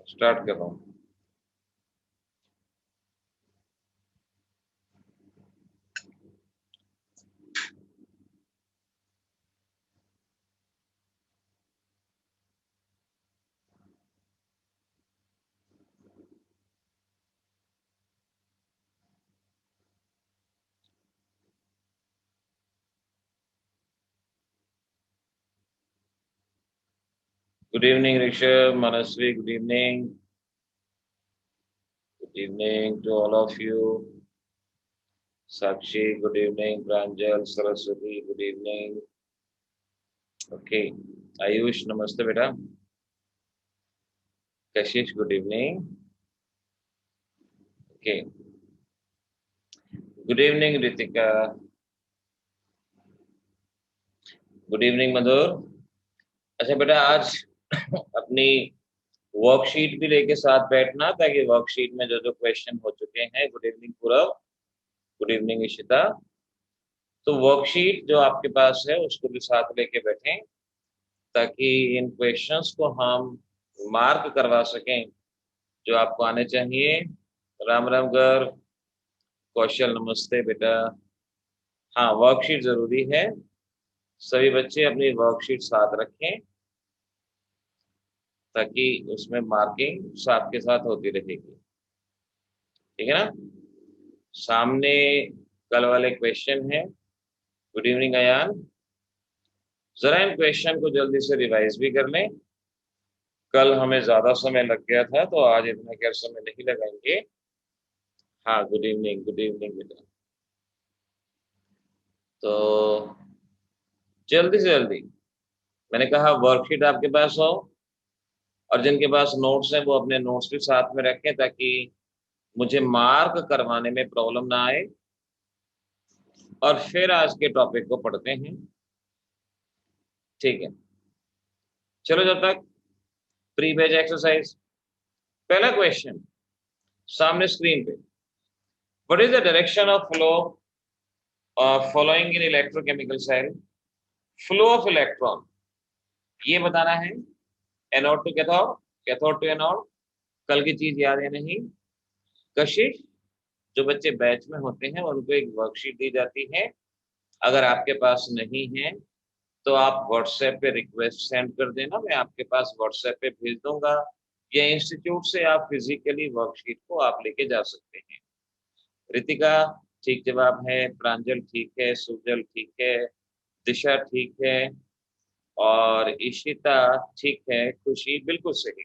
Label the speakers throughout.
Speaker 1: Start कर रहा हूँ। Good evening Rishabh, Manasvi, good evening. Good evening to all of you. Sakshi, good evening. Pranjal, Saraswati, good evening. Okay. Ayush, नमस्ते बेटा। Kashish, good evening. Okay. Good evening Ritika. Good evening Madhur. अच्छा बेटा, आज अपनी वर्कशीट भी लेके साथ बैठना, ताकि वर्कशीट में जो जो क्वेश्चन हो चुके हैं। Good evening Purav. Good evening Ishita. तो वर्कशीट जो आपके पास है उसको भी साथ लेके बैठें, ताकि इन क्वेश्चंस को हम मार्क करवा सकें जो आपको आने चाहिए। राम राम गर्ग। कौशल, नमस्ते बेटा। हाँ, वर्कशीट जरूरी है। सभी बच्चे अपनी वर्कशीट साथ रखें, ताकि उसमें मार्किंग साथ के साथ होती रहेगी। ठीक है ना। सामने कल वाले क्वेश्चन है। Good evening Ayaan. जरा इन क्वेश्चन को जल्दी से रिवाइज भी कर लें। कल हमें ज्यादा समय लग गया था, तो आज इतना क्या समय नहीं लगाएंगे। हाँ, गुड इवनिंग, गुड इवनिंग बेटा। तो जल्दी से जल्दी, मैंने कहा वर्कशीट आपके पास हो, और जिनके पास नोट्स हैं वो अपने नोट्स भी साथ में रखें, ताकि मुझे मार्क करवाने में प्रॉब्लम ना आए। और फिर आज के टॉपिक को पढ़ते हैं। ठीक है, चलो जब तक प्री बैच एक्सरसाइज। पहला क्वेश्चन सामने स्क्रीन पे। What is the direction of flow following in electrochemical cell? Flow of electron ये बताना है। Anode to cathode, cathode to anode. कल की चीज याद है नहीं? कशिश, जो बच्चे बैच में होते हैं उनको एक वर्कशीट दी जाती है। अगर आपके पास नहीं है तो आप व्हाट्सएप पे रिक्वेस्ट सेंड कर देना, मैं आपके पास व्हाट्सएप पे भेज दूंगा, या इंस्टीट्यूट से आप फिजिकली वर्कशीट को आप लेके जा सकते हैं। रितिका ठीक जवाब है। प्रांजल ठीक है। सुजल ठीक है। दिशा ठीक है। और इशिता ठीक है। खुशी बिल्कुल सही।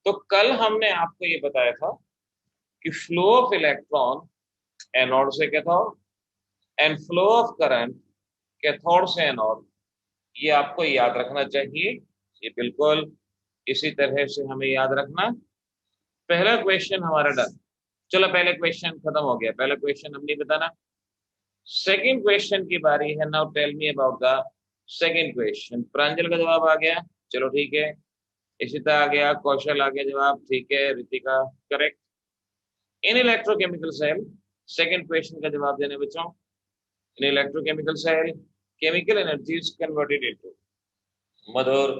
Speaker 1: तो कल हमने आपको ये बताया था कि फ्लो ऑफ इलेक्ट्रॉन एनोड से cathode and flow of current cathode से एनोड, ये आपको याद रखना चाहिए। ये बिल्कुल इसी तरह से हमें याद रखना। पहला क्वेश्चन हमारा डन। चलो, पहले क्वेश्चन खत्म हो गया। पहला क्वेश्चन हम नहीं बताना। सेकंड क्वेश्चन की बारी है। Now tell me about the second question. Pranjal का जवाब आ गया, चलो ठीक है। इशिता आ गया, कौशल आ गया जवाब, ठीक है। Ritika correct. In electrochemical cell, second question का जवाब देने बच्चों। In electrochemical cell chemical energy is converted into. Madhur,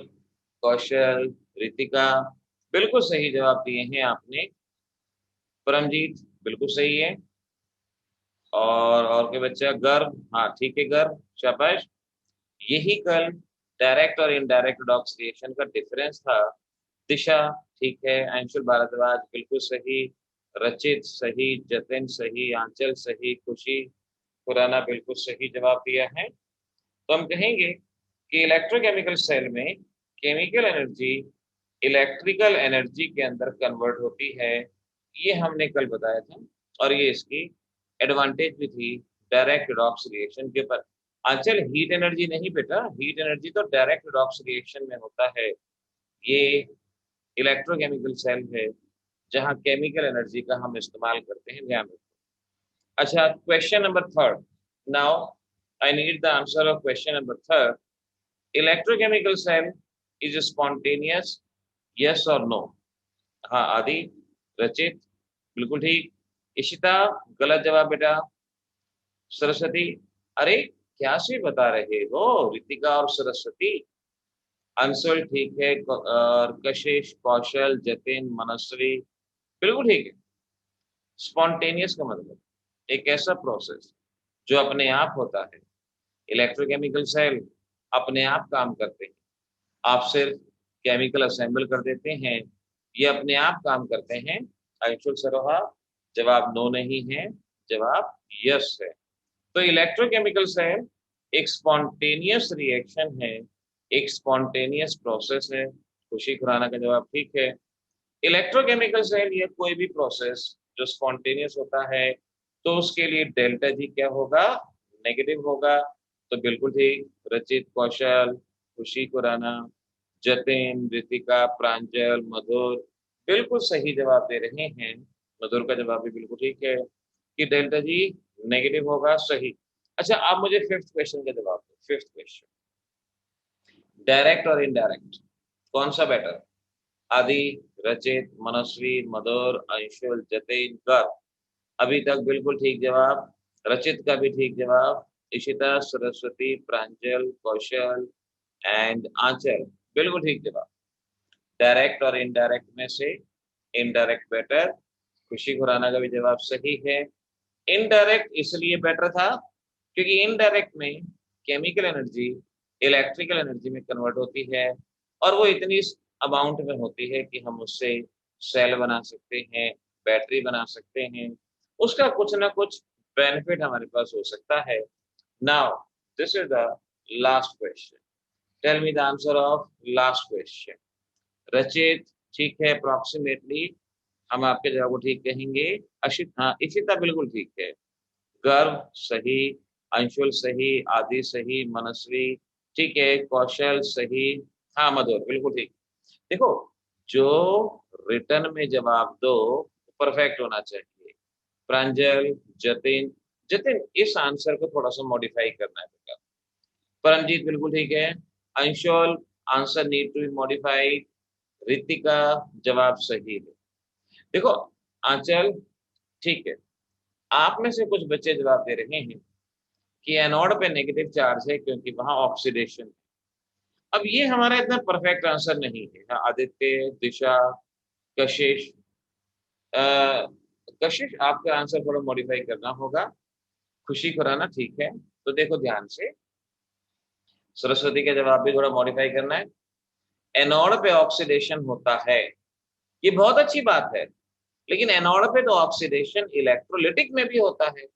Speaker 1: Kaushal, Ritika बिल्कुल सही जवाब दिए हैं आपने। परमजीत बिल्कुल सही है। और के बच्चा गर्व, हाँ ठीक है गर्व, शाबाश। यही कल डायरेक्ट और इनडायरेक्ट ऑक्सीडेशन का डिफरेंस था। दिशा ठीक है। अंशुल भारद्वाज बिल्कुल सही। रचित सही। जतिन सही। आंचल सही। खुशी खुराना बिल्कुल सही जवाब दिया है। तो हम कहेंगे कि इलेक्ट्रोकेमिकल सेल में केमिकल एनर्जी इलेक्ट्रिकल एनर्जी के अंदर कन्वर्ट होती है। ये हमने कल बताया था, और ये इसकी एडवांटेज भी थी डायरेक्ट रिडॉक्स रिएक्शन के ऊपर। आंचल, हीट एनर्जी नहीं बेटा, हीट एनर्जी तो डायरेक्ट रिडॉक्स रिएक्शन में होता है। ये इलेक्ट्रोकेमिकल सेल है जहाँ केमिकल एनर्जी का हम इस्तेमाल करते हैं, ध्यान रखो। अच्छा, question number third. Now I need the answer of question number third. Electrochemical cell is spontaneous, yes और नो? हाँ आदि, रचित बिल्कुल ठीक। इशिता गलत जवाब बेटा। सरस्वती, अरे क्या से बता रहे हो? रितिका और सरस्वती, अंशुल ठीक है, और कशिश, कौशल, जतिन, मनस्वी बिल्कुल ठीक है। स्पॉन्टेनियस का मतलब एक ऐसा प्रोसेस जो अपने आप होता है। इलेक्ट्रोकेमिकल सेल अपने आप काम करते हैं, आप सिर्फ केमिकल असेंबल कर देते हैं, ये अपने आप काम करते हैं। अंशुल सरोहा, जवाब नो नहीं है, जवाब यस है। तो इलेक्ट्रोकेमिकल सेल एक स्पॉन्टेनियस रिएक्शन है, एक स्पॉन्टेनियस प्रोसेस है। खुशी खुराना का जवाब ठीक है। इलेक्ट्रोकेमिकल सेल या कोई भी प्रोसेस जो स्पॉन्टेनियस होता है, तो उसके लिए डेल्टा जी क्या होगा, नेगेटिव होगा। तो बिल्कुल ठीक, रचित, कौशल, खुशी खुराना, जतिन, रितिका, प्रांजल, मधुर बिल्कुल सही जवाब दे रहे हैं। मधुर का जवाब भी बिल्कुल ठीक है कि डेल्टा जी नेगेटिव होगा, सही। अच्छा, आप मुझे फिफ्थ क्वेश्चन का जवाब दो। फिफ्थ क्वेश्चन, डायरेक्ट और इनडायरेक्ट कौन सा बेटर? आदि, रचित, मनस्वी, मधुर, अंशुल, जतिन, कर। अभी तक बिल्कुल ठीक जवाब, रचित का भी ठीक जवाब, इशिता, सरस्वती, प्रांजल, कौशल एंड आंचल बिल्कुल ठीक जवाब। डायरेक्ट और इनडायरेक्ट में से इनडायरेक्ट बेटर। खुशी खुराना का भी जवाब सही है। इनडायरेक्ट इसलिए बेटर था क्योंकि इनडायरेक्ट में केमिकल एनर्जी इलेक्ट्रिकल एनर्जी में कन्वर्ट होती है, और वो इतनी अमाउंट में होती है कि हम उससे सेल बना सकते हैं, बैटरी बना सकते हैं, उसका कुछ ना कुछ बेनिफिट हमारे पास हो सकता है। Now this is the last question, tell me the answer of last question. Rachit ठीक है, अप्रोक्सीमेटली हम आपके जवाब को ठीक कहेंगे। अशित, हाँ, इशिता बिल्कुल ठीक है। गर्व सही, अंशुल सही, आदि सही, मनस्वी ठीक है, कौशल सही, हाँ मधुर बिल्कुल ठीक। देखो, जो रिटर्न में जवाब दो परफेक्ट होना चाहिए। प्रांजल, जतिन, जतिन इस आंसर को थोड़ा सा मॉडिफाई करना है बेटा। परमजीत बिल्कुल ठीक है। Anshul, answer need to be modified. Ritika, जवाब सही है। देखो, आंचल ठीक है, आप में से कुछ बच्चे जवाब दे रहे हैं कि एनोड पे नेगेटिव चार्ज है क्योंकि वहां ऑक्सीडेशन है। अब ये हमारा इतना परफेक्ट आंसर नहीं है। हाँ, आदित्य, दिशा, कशिश, अ, कशिश आपका आंसर थोड़ा मॉडिफाई करना होगा। खुशी खुराना ठीक है। तो देखो ध्यान से, सरस्वती का जवाब भी थोड़ा मॉडिफाई करना है। एनोड पे ऑक्सीडेशन होता है, ये बहुत अच्छी बात है, लेकिन एनोड पे तो ऑक्सीडेशन इलेक्ट्रोलिटिक में भी होता है,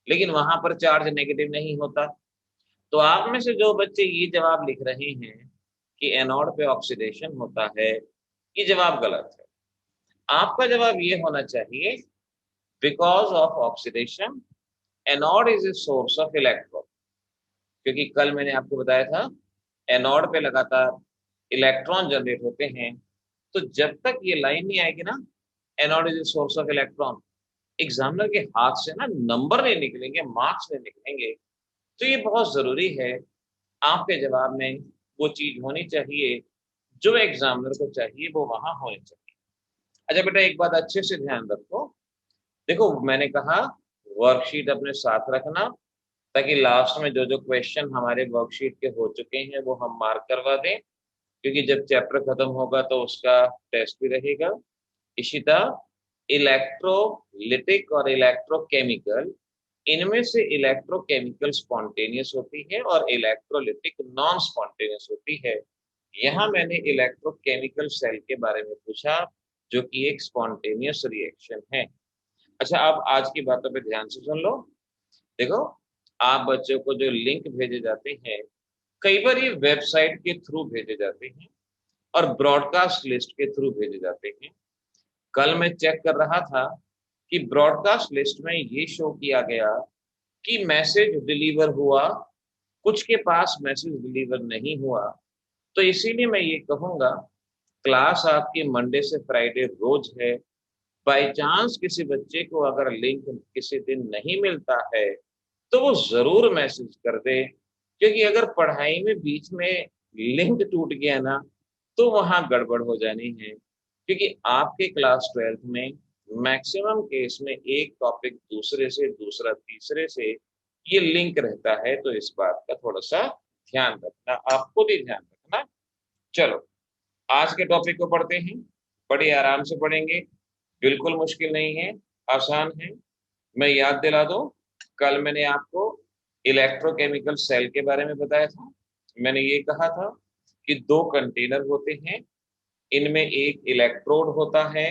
Speaker 1: लेकिन वहां पर चार्ज नेगेटिव नहीं होता। तो आप में से जो बच्चे ये जवाब लिख रहे हैं कि एनोड पे ऑक्सीडेशन होता है, ये जवाब गलत है। आपका जवाब ये होना चाहिए, because of oxidation anode is a source of electron. क्योंकि कल मैंने आपको बताया था, एनोड पे लगातार इलेक्ट्रॉन जनरेट होते हैं। तो जब तक ये लाइन नहीं आएगी ना, anode is a source of electron, examiner के हाथ से ना नंबर नहीं निकलेंगे, मार्क्स नहीं निकलेंगे। तो ये बहुत जरूरी है, आपके जवाब में वो चीज होनी चाहिए जो एग्जामिनर को चाहिए, वो वहां होनी चाहिए। अच्छा बेटा, एक बात अच्छे से ध्यान रखो। देखो, मैंने कहा वर्कशीट अपने साथ रखना, ताकि लास्ट में जो जो क्वेश्चन हमारे वर्कशीट के हो चुके हैं वो हम मार्क करवा दें, क्योंकि जब चैप्टर खत्म होगा तो उसका टेस्ट भी रहेगा। इशिता, इलेक्ट्रोलिटिक और इलेक्ट्रोकेमिकल, इनमें से इलेक्ट्रोकेमिकल स्पॉन्टेनियस होती है और इलेक्ट्रोलिटिक नॉन स्पॉन्टेनियस होती है। यहाँ मैंने इलेक्ट्रोकेमिकल सेल के बारे में पूछा, जो कि एक स्पॉन्टेनियस रिएक्शन है। अच्छा, आप आज की बातों पे ध्यान से सुन लो। देखो, आप बच्चों को जो लिंक भेजे जाते हैं, कई बार ये वेबसाइट के थ्रू भेजे जाते हैं और ब्रॉडकास्ट लिस्ट के थ्रू भेजे जाते हैं। कल मैं चेक कर रहा था कि ब्रॉडकास्ट लिस्ट में ये शो किया गया कि मैसेज डिलीवर हुआ, कुछ के पास मैसेज डिलीवर नहीं हुआ। तो इसीलिए मैं ये कहूंगा, क्लास आपकी मंडे से फ्राइडे रोज है। बाय चांस किसी बच्चे को अगर लिंक किसी दिन नहीं मिलता है, तो वो जरूर मैसेज कर दे, क्योंकि अगर पढ़ाई में बीच में लिंक टूट गया ना, तो वहां गड़बड़ हो जानी है। क्योंकि आपके क्लास 12th में मैक्सिमम केस में एक टॉपिक दूसरे से, दूसरा तीसरे से ये लिंक रहता है। तो इस बात का थोड़ा सा ध्यान रखना, आप खुद ही ध्यान रखना। चलो आज के टॉपिक को पढ़ते हैं, बड़े आराम से पढ़ेंगे, बिल्कुल मुश्किल नहीं है, आसान है। मैं याद दिला दूं, कल मैंने आपको इलेक्ट्रोकेमिकल सेल के बारे में बताया था। मैंने ये कहा था कि दो कंटेनर होते हैं, इनमें एक इलेक्ट्रोड होता है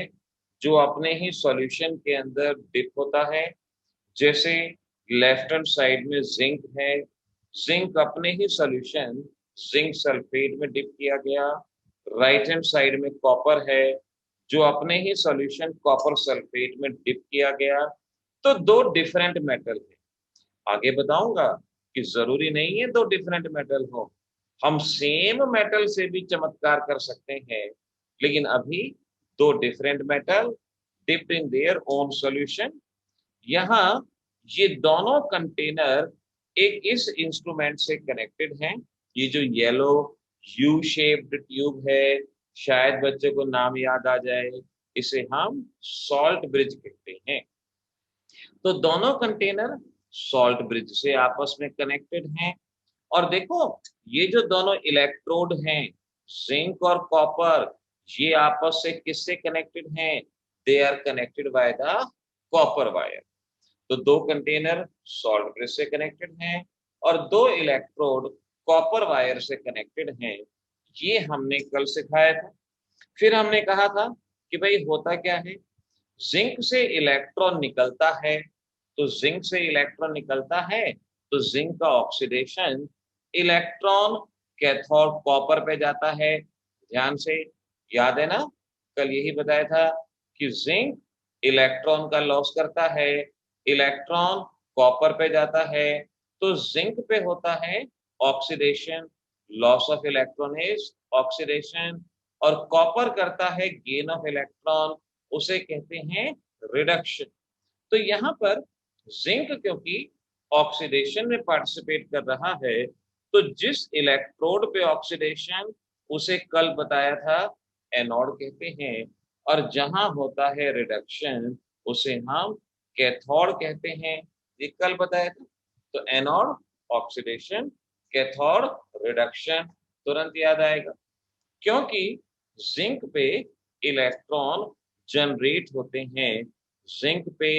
Speaker 1: जो अपने ही सॉल्यूशन के अंदर डिप होता है। जैसे लेफ्ट हैंड साइड में जिंक है, जिंक अपने ही सॉल्यूशन जिंक सल्फेट में डिप किया गया। राइट हैंड साइड में कॉपर है जो अपने ही सॉल्यूशन कॉपर सल्फेट में डिप किया गया। तो दो डिफरेंट मेटल है। आगे बताऊंगा कि जरूरी नहीं है दो डिफरेंट मेटल हो, हम सेम मेटल से भी चमत्कार कर सकते हैं। लेकिन अभी दो different metal dipped in their own solution. यहाँ ये दोनों कंटेनर एक इस इंस्ट्रूमेंट से कनेक्टेड हैं। ये जो येलो यू शेप्ड ट्यूब है, शायद बच्चे को नाम याद आ जाए, इसे हम सॉल्ट ब्रिज कहते हैं। तो दोनों कंटेनर सॉल्ट ब्रिज से आपस में कनेक्टेड हैं। और देखो, ये जो दोनों इलेक्ट्रोड हैं, जिंक और कॉपर, ये आपस से किससे कनेक्टेड हैं? They are connected by the copper wire. तो दो कंटेनर सॉल्ट ब्रिज से कनेक्टेड हैं और दो इलेक्ट्रोड कॉपर वायर से कनेक्टेड हैं। ये हमने कल सिखाया था। फिर हमने कहा था कि भाई होता क्या है, जिंक से इलेक्ट्रॉन निकलता है। तो जिंक से इलेक्ट्रॉन निकलता है तो जिंक का ऑक्सीडेशन, इलेक्ट्रॉन कैथोड कॉपर पे जाता है। ध्यान से याद है ना, कल यही बताया था कि जिंक इलेक्ट्रॉन का लॉस करता है, इलेक्ट्रॉन कॉपर पे जाता है। तो जिंक पे होता है oxidation, loss of electron is oxidation. और कॉपर करता है गेन ऑफ इलेक्ट्रॉन, उसे कहते हैं रिडक्शन। तो यहाँ पर जिंक क्योंकि ऑक्सीडेशन में पार्टिसिपेट कर रहा है, तो जिस इलेक्ट्रोड पे ऑक्सीडेशन, उसे कल बताया था एनोड कहते हैं। और जहां होता है रिडक्शन, उसे हम कैथोड कहते हैं। ये कल बताया था। तो एनोड ऑक्सीडेशन, कैथोड रिडक्शन, तुरंत याद आएगा। क्योंकि जिंक पे इलेक्ट्रॉन जनरेट होते हैं, जिंक पे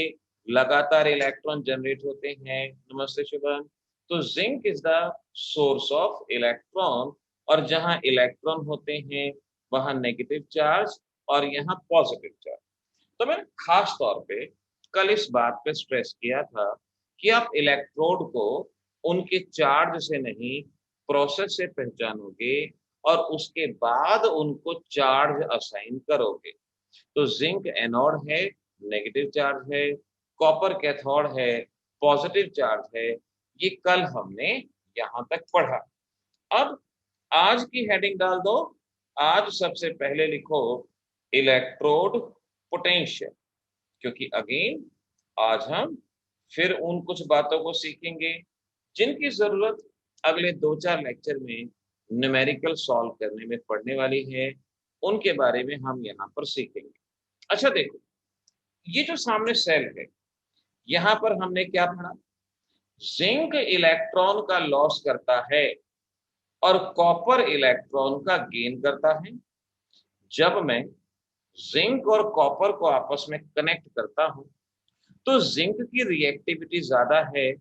Speaker 1: लगातार इलेक्ट्रॉन जनरेट होते हैं। नमस्ते शुभम। तो zinc is the source of electron. और जहां इलेक्ट्रॉन होते हैं वहां नेगेटिव चार्ज और यहाँ पॉजिटिव चार्ज। तो मैंने खास तौर पे कल इस बात पे स्ट्रेस किया था कि आप इलेक्ट्रोड को उनके चार्ज से नहीं, प्रोसेस से पहचानोगे और उसके बाद उनको चार्ज असाइन करोगे। तो जिंक एनोड है, नेगेटिव चार्ज है, कॉपर कैथोड है, पॉजिटिव चार्ज है। ये कल हमने यहां तक पढ़ा। अब आज की हेडिंग डाल दो। आज सबसे पहले लिखो इलेक्ट्रोड पोटेंशियल। क्योंकि अगेन आज हम फिर उन कुछ बातों को सीखेंगे जिनकी जरूरत अगले 2-4 लेक्चर में न्यूमेरिकल सॉल्व करने में पड़ने वाली है। उनके बारे में हम यहाँ पर सीखेंगे। अच्छा देखो, ये जो सामने सेल है, यहाँ पर हमने क्या पढ़ा? जिंक इलेक्ट्रॉन का लॉस करता है और कॉपर इलेक्ट्रॉन का गेन करता है। जब मैं जिंक और कॉपर को आपस में कनेक्ट करता हूं तो जिंक की रिएक्टिविटी ज्यादा है,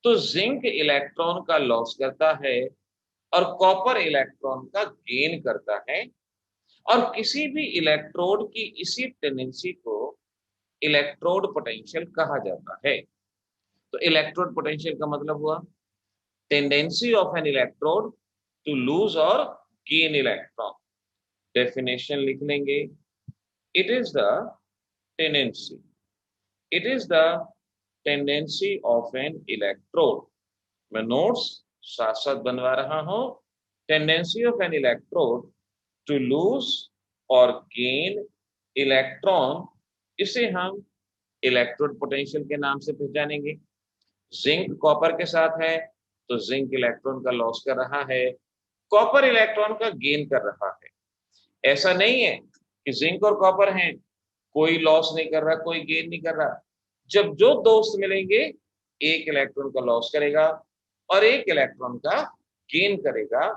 Speaker 1: तो जिंक इलेक्ट्रॉन का लॉस करता है और कॉपर इलेक्ट्रॉन का गेन करता है। और किसी भी इलेक्ट्रोड की इसी टेंडेंसी को इलेक्ट्रोड पोटेंशियल कहा जाता है। तो इलेक्ट्रोड पोटेंशियल का मतलब हुआ tendency of an electrode to lose और गेन इलेक्ट्रॉन। डेफिनेशन लिख लेंगे, it is the tendency, it is the tendency of an electrode. मैं नोट्स साथ साथ बनवा रहा हूं। Tendency of an electrode to lose और गेन इलेक्ट्रॉन, इसे हम इलेक्ट्रोड पोटेंशियल के नाम से पहचानेंगे। जिंक कॉपर के साथ है तो जिंक इलेक्ट्रॉन का लॉस कर रहा है, कॉपर इलेक्ट्रॉन का गेन कर रहा है। ऐसा नहीं है कि जिंक और कॉपर हैं, कोई लॉस नहीं कर रहा, कोई गेन नहीं कर रहा। जब जो दोस्त मिलेंगे, एक इलेक्ट्रॉन का लॉस करेगा और एक इलेक्ट्रॉन का गेन करेगा।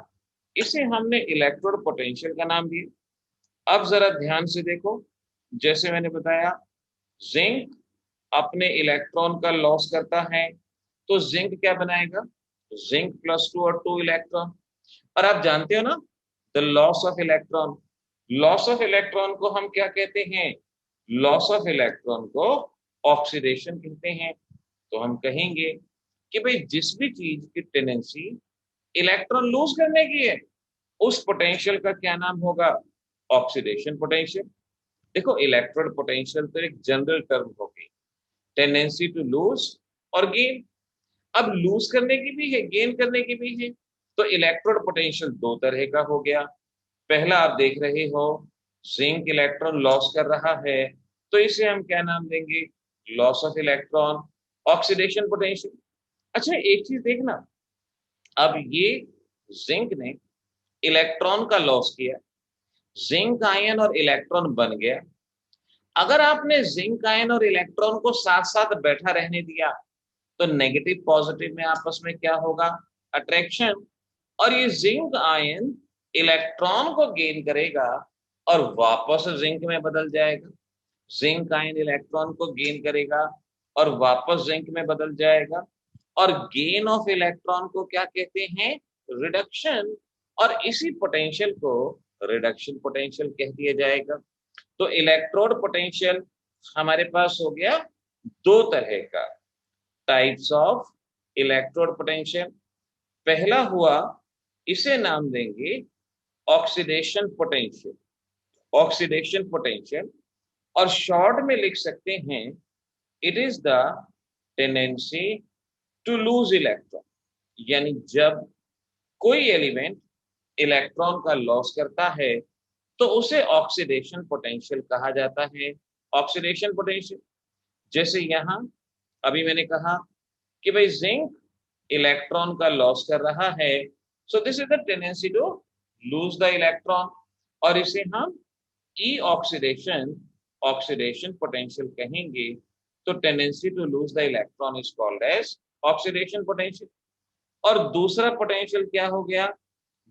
Speaker 1: इसे हमने इलेक्ट्रोड पोटेंशियल का नाम दिया। अब जरा ध्यान से देखो, जैसे मैंने बताया जिंक अपने इलेक्ट्रॉन का लॉस करता है, तो जिंक क्या बनाएगा, जिंक +2 और 2 इलेक्ट्रॉन। और आप जानते हो ना, the loss of electron, loss of electron को हम क्या कहते हैं, लॉस ऑफ इलेक्ट्रॉन को ऑक्सीडेशन कहते हैं। तो हम कहेंगे कि भाई जिस भी चीज की टेंडेंसी इलेक्ट्रॉन लूज करने की है, उस पोटेंशियल का क्या नाम होगा, ऑक्सीडेशन पोटेंशियल। देखो इलेक्ट्रोड पोटेंशियल तो एक जनरल टर्म हो गई, टेंडेंसी टू लूज और गेन। अब लूज करने की भी है, गेन करने की भी है। तो इलेक्ट्रोड पोटेंशियल दो तरह का हो गया। पहला आप देख रहे हो, जिंक इलेक्ट्रॉन लॉस कर रहा है, तो इसे हम क्या नाम देंगे, loss of electron, oxidation potential. अच्छा एक चीज देखना, अब ये जिंक ने इलेक्ट्रॉन का लॉस किया, जिंक आयन और इलेक्ट्रॉन बन गया। अगर आपने जिंक आयन और इलेक्ट्रॉन को साथ साथ बैठा रहने दिया, तो नेगेटिव पॉजिटिव में आपस में क्या होगा, अट्रैक्शन। और ये जिंक आयन इलेक्ट्रॉन को गेन करेगा और वापस जिंक में बदल जाएगा, जिंक आयन इलेक्ट्रॉन को गेन करेगा और वापस जिंक में बदल जाएगा। और गेन ऑफ इलेक्ट्रॉन को क्या कहते हैं, रिडक्शन। और इसी पोटेंशियल को रिडक्शन पोटेंशियल कह दिया जाएगा। तो इलेक्ट्रोड पोटेंशियल हमारे पास हो गया दो तरह का, टाइप्स ऑफ इलेक्ट्रोड पोटेंशियल। पहला हुआ, इसे नाम देंगे ऑक्सीडेशन पोटेंशियल, ऑक्सीडेशन पोटेंशियल। और शॉर्ट में लिख सकते हैं, it is the tendency to lose electron. यानी जब कोई एलिमेंट इलेक्ट्रॉन का लॉस करता है, तो उसे ऑक्सीडेशन पोटेंशियल कहा जाता है, ऑक्सीडेशन पोटेंशियल। जैसे यहां अभी मैंने कहा कि भाई जिंक इलेक्ट्रॉन का लॉस कर रहा है, so this is the tendency to lose the electron. और इसे हम ई ऑक्सीडेशन, ऑक्सीडेशन पोटेंशियल कहेंगे। तो tendency to lose the electron is called as oxidation potential. और दूसरा पोटेंशियल क्या हो गया,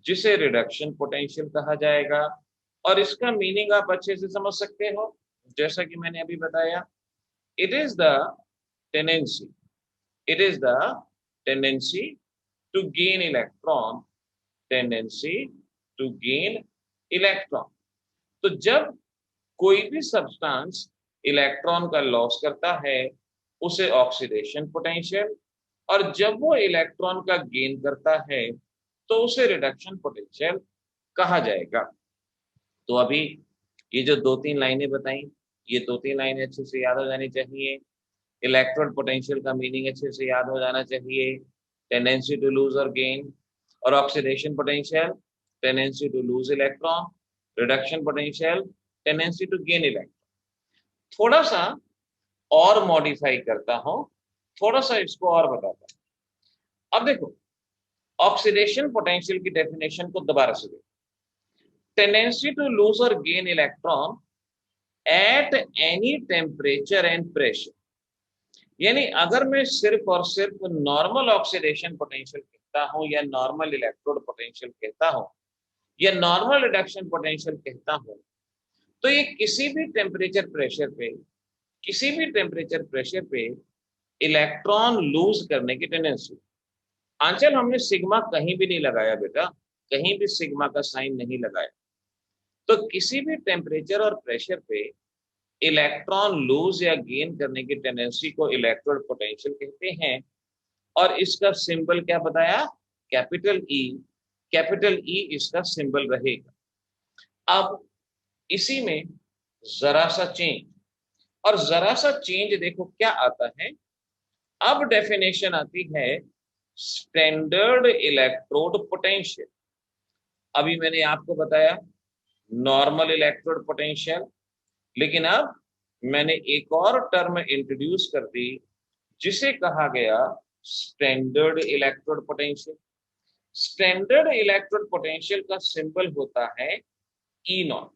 Speaker 1: जिसे रिडक्शन पोटेंशियल कहा जाएगा। और इसका मीनिंग आप अच्छे से समझ सकते हो, जैसा कि मैंने अभी बताया, it is the tendency, it is the tendency to gain electron, tendency to gain electron. तो जब कोई भी सब्सटेंस इलेक्ट्रॉन का लॉस करता है, उसे ऑक्सीडेशन पोटेंशियल। और जब वो इलेक्ट्रॉन का गेन करता है, तो उसे रिडक्शन पोटेंशियल कहा जाएगा। तो अभी ये जो दो तीन लाइनें बताई, ये दो तीन लाइनें अच्छे से याद हो जानी चाहिए। इलेक्ट्रोड पोटेंशियल का मीनिंग अच्छे से याद हो जाना चाहिए, टेंडेंसी टू लूज और गेन। और oxidation potential, tendency to lose electron. Reduction potential, tendency to gain electron. थोड़ा सा और मॉडिफाई करता हूं, थोड़ा सा इसको और बताता हूं। अब देखो, ऑक्सीडेशन पोटेंशियल की डेफिनेशन को दोबारा से देखो, टेंडेंसी टू लूज और gain electron at any temperature and pressure. यानी अगर मैं सिर्फ और सिर्फ नॉर्मल ऑक्सीडेशन पोटेंशियल कहता हूं, या नॉर्मल इलेक्ट्रोड पोटेंशियल कहता हूं, या नॉर्मल रिडक्शन पोटेंशियल कहता हूं, तो ये किसी भी टेम्परेचर प्रेशर पे, किसी भी टेम्परेचर प्रेशर पे इलेक्ट्रॉन लूज करने की टेंडेंसी। आंचल हमने सिग्मा कहीं भी नहीं लगाया बेटा, कहीं भी सिग्मा का साइन नहीं लगाया। तो किसी भी टेम्परेचर और प्रेशर पे इलेक्ट्रॉन लूज या गेन करने की टेंडेंसी को इलेक्ट्रोड पोटेंशियल कहते हैं। और इसका सिंबल क्या बताया, कैपिटल ई, कैपिटल ई इसका सिंबल रहेगा। अब इसी में जरा सा चेंज, और जरा सा चेंज देखो क्या आता है। अब डेफिनेशन आती है स्टैंडर्ड इलेक्ट्रोड पोटेंशियल। अभी मैंने आपको बताया नॉर्मल इलेक्ट्रोड पोटेंशियल, लेकिन अब मैंने एक और टर्म इंट्रोड्यूस कर दी, जिसे कहा गया standard electrode potential. Standard electrode potential का सिंबल होता है ई नॉट।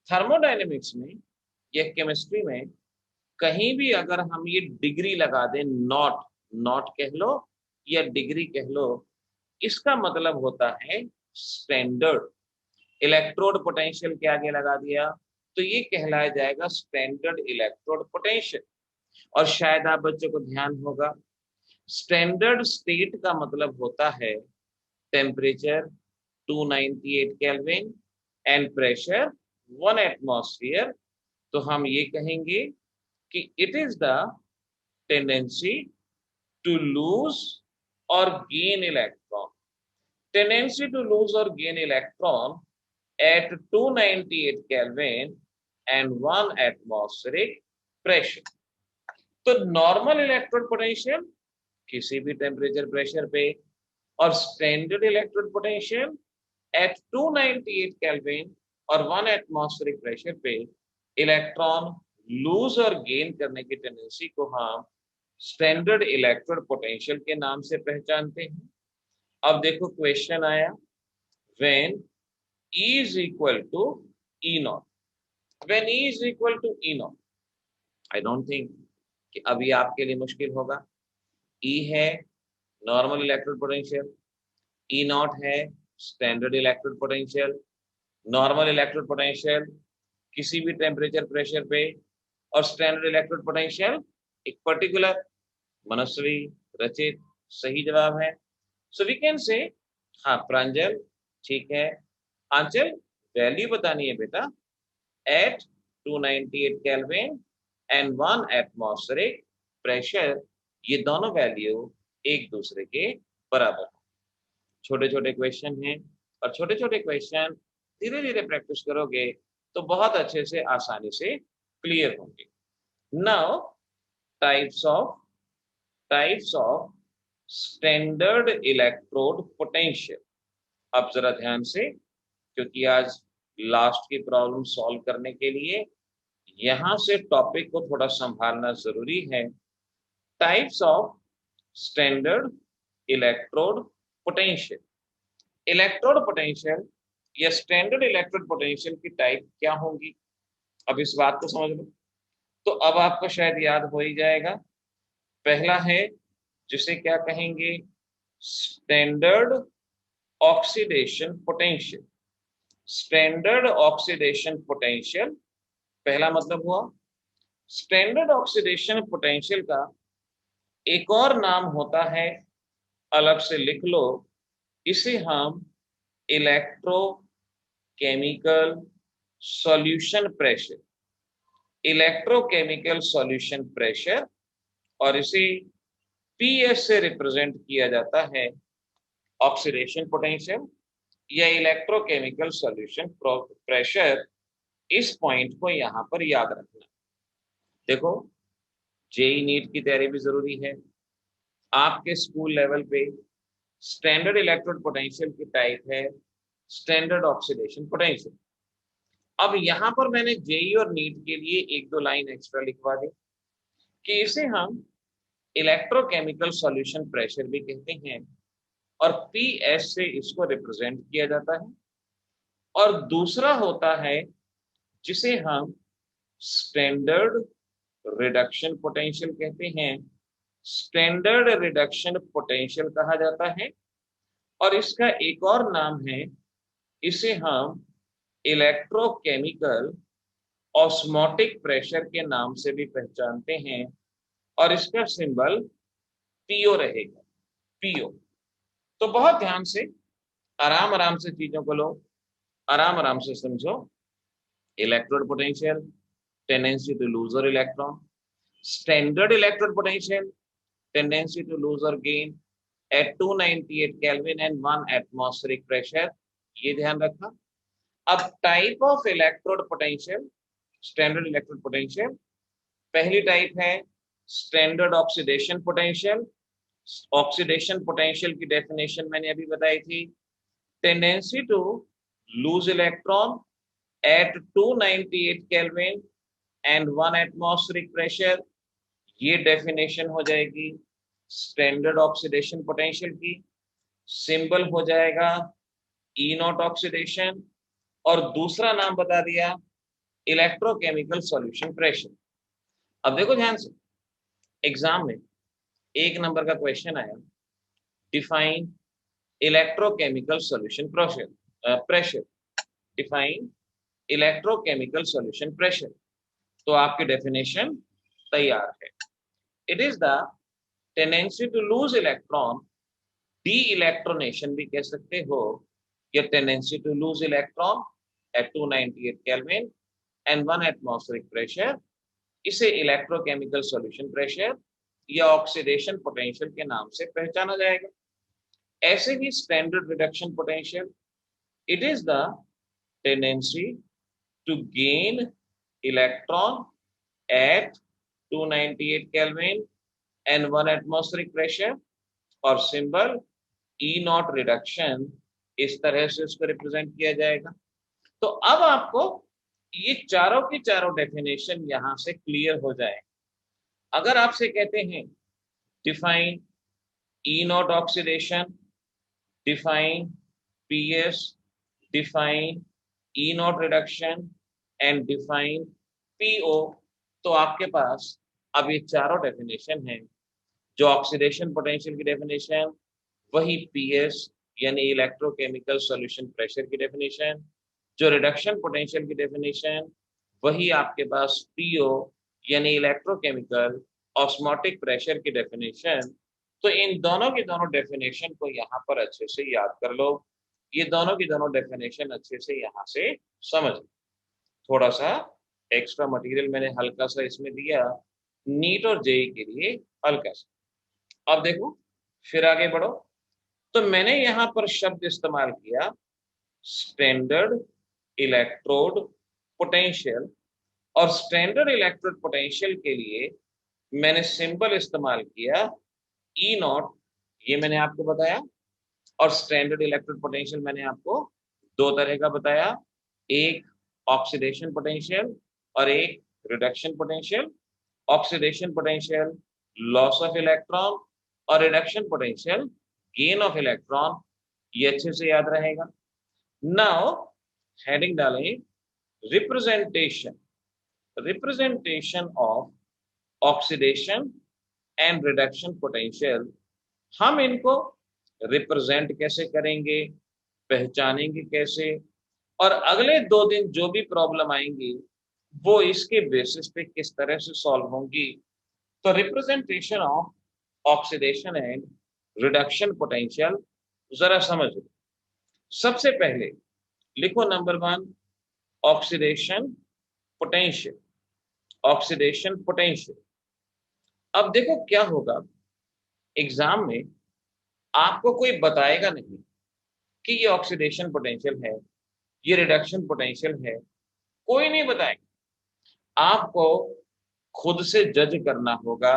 Speaker 1: थर्मोडायनेमिक्स में या केमिस्ट्री में कहीं भी अगर हम ये डिग्री लगा दें, नॉट, नॉट कह लो या डिग्री कह लो, इसका मतलब होता है स्टैंडर्ड, इलेक्ट्रोड पोटेंशियल के आगे लगा दिया तो ये कहलाया जाएगा स्टैंडर्ड इलेक्ट्रोड पोटेंशियल। और शायद आप बच्चों को ध्यान होगा, स्टैंडर्ड स्टेट का मतलब होता है temperature 298 kelvin and pressure 1 atmosphere. तो हम ये कहेंगे कि it is the tendency to lose और gain electron, tendency to lose और gain electron at 298 Kelvin and 1 atmospheric pressure। तो नॉर्मल इलेक्ट्रोड पोटेंशियल किसी भी टेम्परेचर प्रेशर पे, और standard electrode potential at 298 Kelvin और 1 एटमॉस्फेरिक प्रेशर पे इलेक्ट्रॉन लूज और गेन करने की टेंडेंसी को हम स्टैंडर्ड इलेक्ट्रोड पोटेंशियल के नाम से पहचानते हैं। अब देखो क्वेश्चन आया, when E is equal to E naught, when E is equal to E naught, I don't think कि अभी आपके लिए मुश्किल होगा। E है normal electrode potential, E naught है standard electrode potential. Normal electrode potential किसी भी टेम्परेचर प्रेशर पे, और स्टैंडर्ड इलेक्ट्रोड पोटेंशियल एक पर्टिकुलर। मनस्वी, रचित सही जवाब है। सो वी कैन से, हाँ प्रांजल ठीक है। आंचल वैल्यू बतानी है बेटा, at 298 kelvin and 1 atmospheric pressure, ये दोनों वैल्यू एक दूसरे के बराबर। छोटे छोटे क्वेश्चन हैं, और छोटे छोटे क्वेश्चन धीरे धीरे प्रैक्टिस करोगे तो बहुत अच्छे से आसानी से क्लियर होंगे। Now types of standard electrode potential. अब जरा ध्यान से, क्योंकि आज लास्ट की प्रॉब्लम सॉल्व करने के लिए यहां से टॉपिक को थोड़ा संभालना जरूरी है। Types of standard electrode potential. Electrode potential या स्टैंडर्ड इलेक्ट्रोड पोटेंशियल की टाइप क्या होंगी, अब इस बात को समझ लो। तो अब आपको शायद याद हो ही जाएगा। पहला है जिसे क्या कहेंगे, standard oxidation potential. Standard oxidation potential पहला मतलब हुआ। स्टैंडर्ड ऑक्सीडेशन पोटेंशियल का एक और नाम होता है, अलग से लिख लो, इसे हम electrochemical solution pressure, electrochemical solution pressure, और इसे पीएस से रिप्रेजेंट किया जाता है, ऑक्सीडेशन पोटेंशियल या इलेक्ट्रोकेमिकल सॉल्यूशन प्रेशर। इस पॉइंट को यहां पर याद रखना। देखो जेई नीट की तैयारी भी जरूरी है। आपके स्कूल लेवल पे स्टैंडर्ड इलेक्ट्रोड पोटेंशियल की टाइप है स्टैंडर्ड ऑक्सीडेशन पोटेंशियल। अब यहां पर मैंने जेई और नीट के लिए एक दो लाइन एक्स्ट्रा लिखवा दी कि इसे हम इलेक्ट्रोकेमिकल सॉल्यूशन प्रेशर भी कहते हैं, और पीएस से इसको रिप्रेजेंट किया जाता है। और दूसरा होता है जिसे हम स्टैंडर्ड रिडक्शन पोटेंशियल कहते हैं, स्टैंडर्ड रिडक्शन पोटेंशियल कहा जाता है। और इसका एक और नाम है, इसे हम इलेक्ट्रोकेमिकल ऑस्मोटिक प्रेशर के नाम से भी पहचानते हैं, और इसका सिंबल पीओ रहेगा, पीओ। तो बहुत ध्यान से आराम आराम से चीजों को लो, आराम आराम से समझो। Electrode potential, tendency to lose और electron. Standard electrode potential, tendency to lose और gain at 298 kelvin and 1 atmospheric pressure, ये ध्यान रखा। अब type of electrode potential, standard electrode potential. पहली टाइप है standard oxidation potential. Oxidation potential की definition मैंने अभी बताई थी, tendency to lose electron at 298 kelvin and 1 atmospheric pressure, ये डेफिनेशन हो जाएगी स्टैंडर्ड ऑक्सीडेशन पोटेंशियल की। सिंबल हो जाएगा ई नॉट ऑक्सीडेशन, और दूसरा नाम बता दिया इलेक्ट्रोकेमिकल सॉल्यूशन प्रेशर। अब देखो ध्यान से, एग्जाम में 1 नंबर का क्वेश्चन आया, define electrochemical solution pressure. Define electrochemical solution pressure. तो आपकी डेफिनेशन तैयार है। It is the tendency to lose electron, deelectronation भी कह सकते हो, या tendency to lose electron at 298 kelvin and 1 atmospheric pressure. इसे इलेक्ट्रोकेमिकल सॉल्यूशन प्रेशर या ऑक्सीडेशन पोटेंशियल के नाम से पहचाना जाएगा। ऐसे ही standard reduction potential, it is the tendency to gain electron at 298 Kelvin and 1 atmospheric pressure, और सिंबल E नॉट रिडक्शन, इस तरह से उसको रिप्रेजेंट किया जाएगा। तो अब आपको ये चारों की चारों डेफिनेशन यहां से क्लियर हो जाए। अगर आपसे कहते हैं define E not oxidation, define PS, define E not reduction and define PO, तो आपके पास अब ये चारों डेफिनेशन हैं। जो ऑक्सीडेशन पोटेंशियल की डेफिनेशन, वही PS यानी इलेक्ट्रोकेमिकल सॉल्यूशन प्रेशर की डेफिनेशन, जो रिडक्शन पोटेंशियल की डेफिनेशन, वही आपके पास PO यानी इलेक्ट्रोकेमिकल ऑस्मोटिक प्रेशर की डेफिनेशन। तो इन दोनों की दोनों डेफिनेशन को यहाँ पर अच्छे से याद कर लो। ये दोनों की दोनों डेफिनेशन अच्छे से यहाँ से समझ लो। थोड़ा सा एक्स्ट्रा मटेरियल मैंने हल्का सा इसमें दिया, नीट और जेई के लिए हल्का सा। अब देखो, फिर आगे बढ़ो। तो मैंने यहां पर शब्द इस्तेमाल किया स्टैंडर्ड इलेक्ट्रोड पोटेंशियल, और स्टैंडर्ड इलेक्ट्रोड पोटेंशियल के लिए मैंने सिंबल इस्तेमाल किया ई नॉट, ये मैंने आपको बताया। और स्टैंडर्ड इलेक्ट्रोड पोटेंशियल मैंने आपको दो तरह का बताया, एक ऑक्सीडेशन पोटेंशियल और एक reduction potential. Oxidation potential loss of electron और reduction potential gain of electron, ये अच्छे से याद रहेगा। नाउ हेडिंग डालें representation, representation of oxidation and reduction potential. हम इनको रिप्रेजेंट कैसे करेंगे, पहचानेंगे कैसे, और अगले 2 दिन जो भी प्रॉब्लम आएंगी वो इसके बेसिस पे किस तरह से सॉल्व होंगी। तो representation of oxidation and reduction potential जरा समझ लो। सबसे पहले लिखो number 1 oxidation potential, oxidation potential. अब देखो क्या होगा, एग्जाम में आपको कोई बताएगा नहीं कि ये ऑक्सीडेशन पोटेंशियल है, ये रिडक्शन पोटेंशियल है, कोई नहीं बताएगा। आपको खुद से जज करना होगा।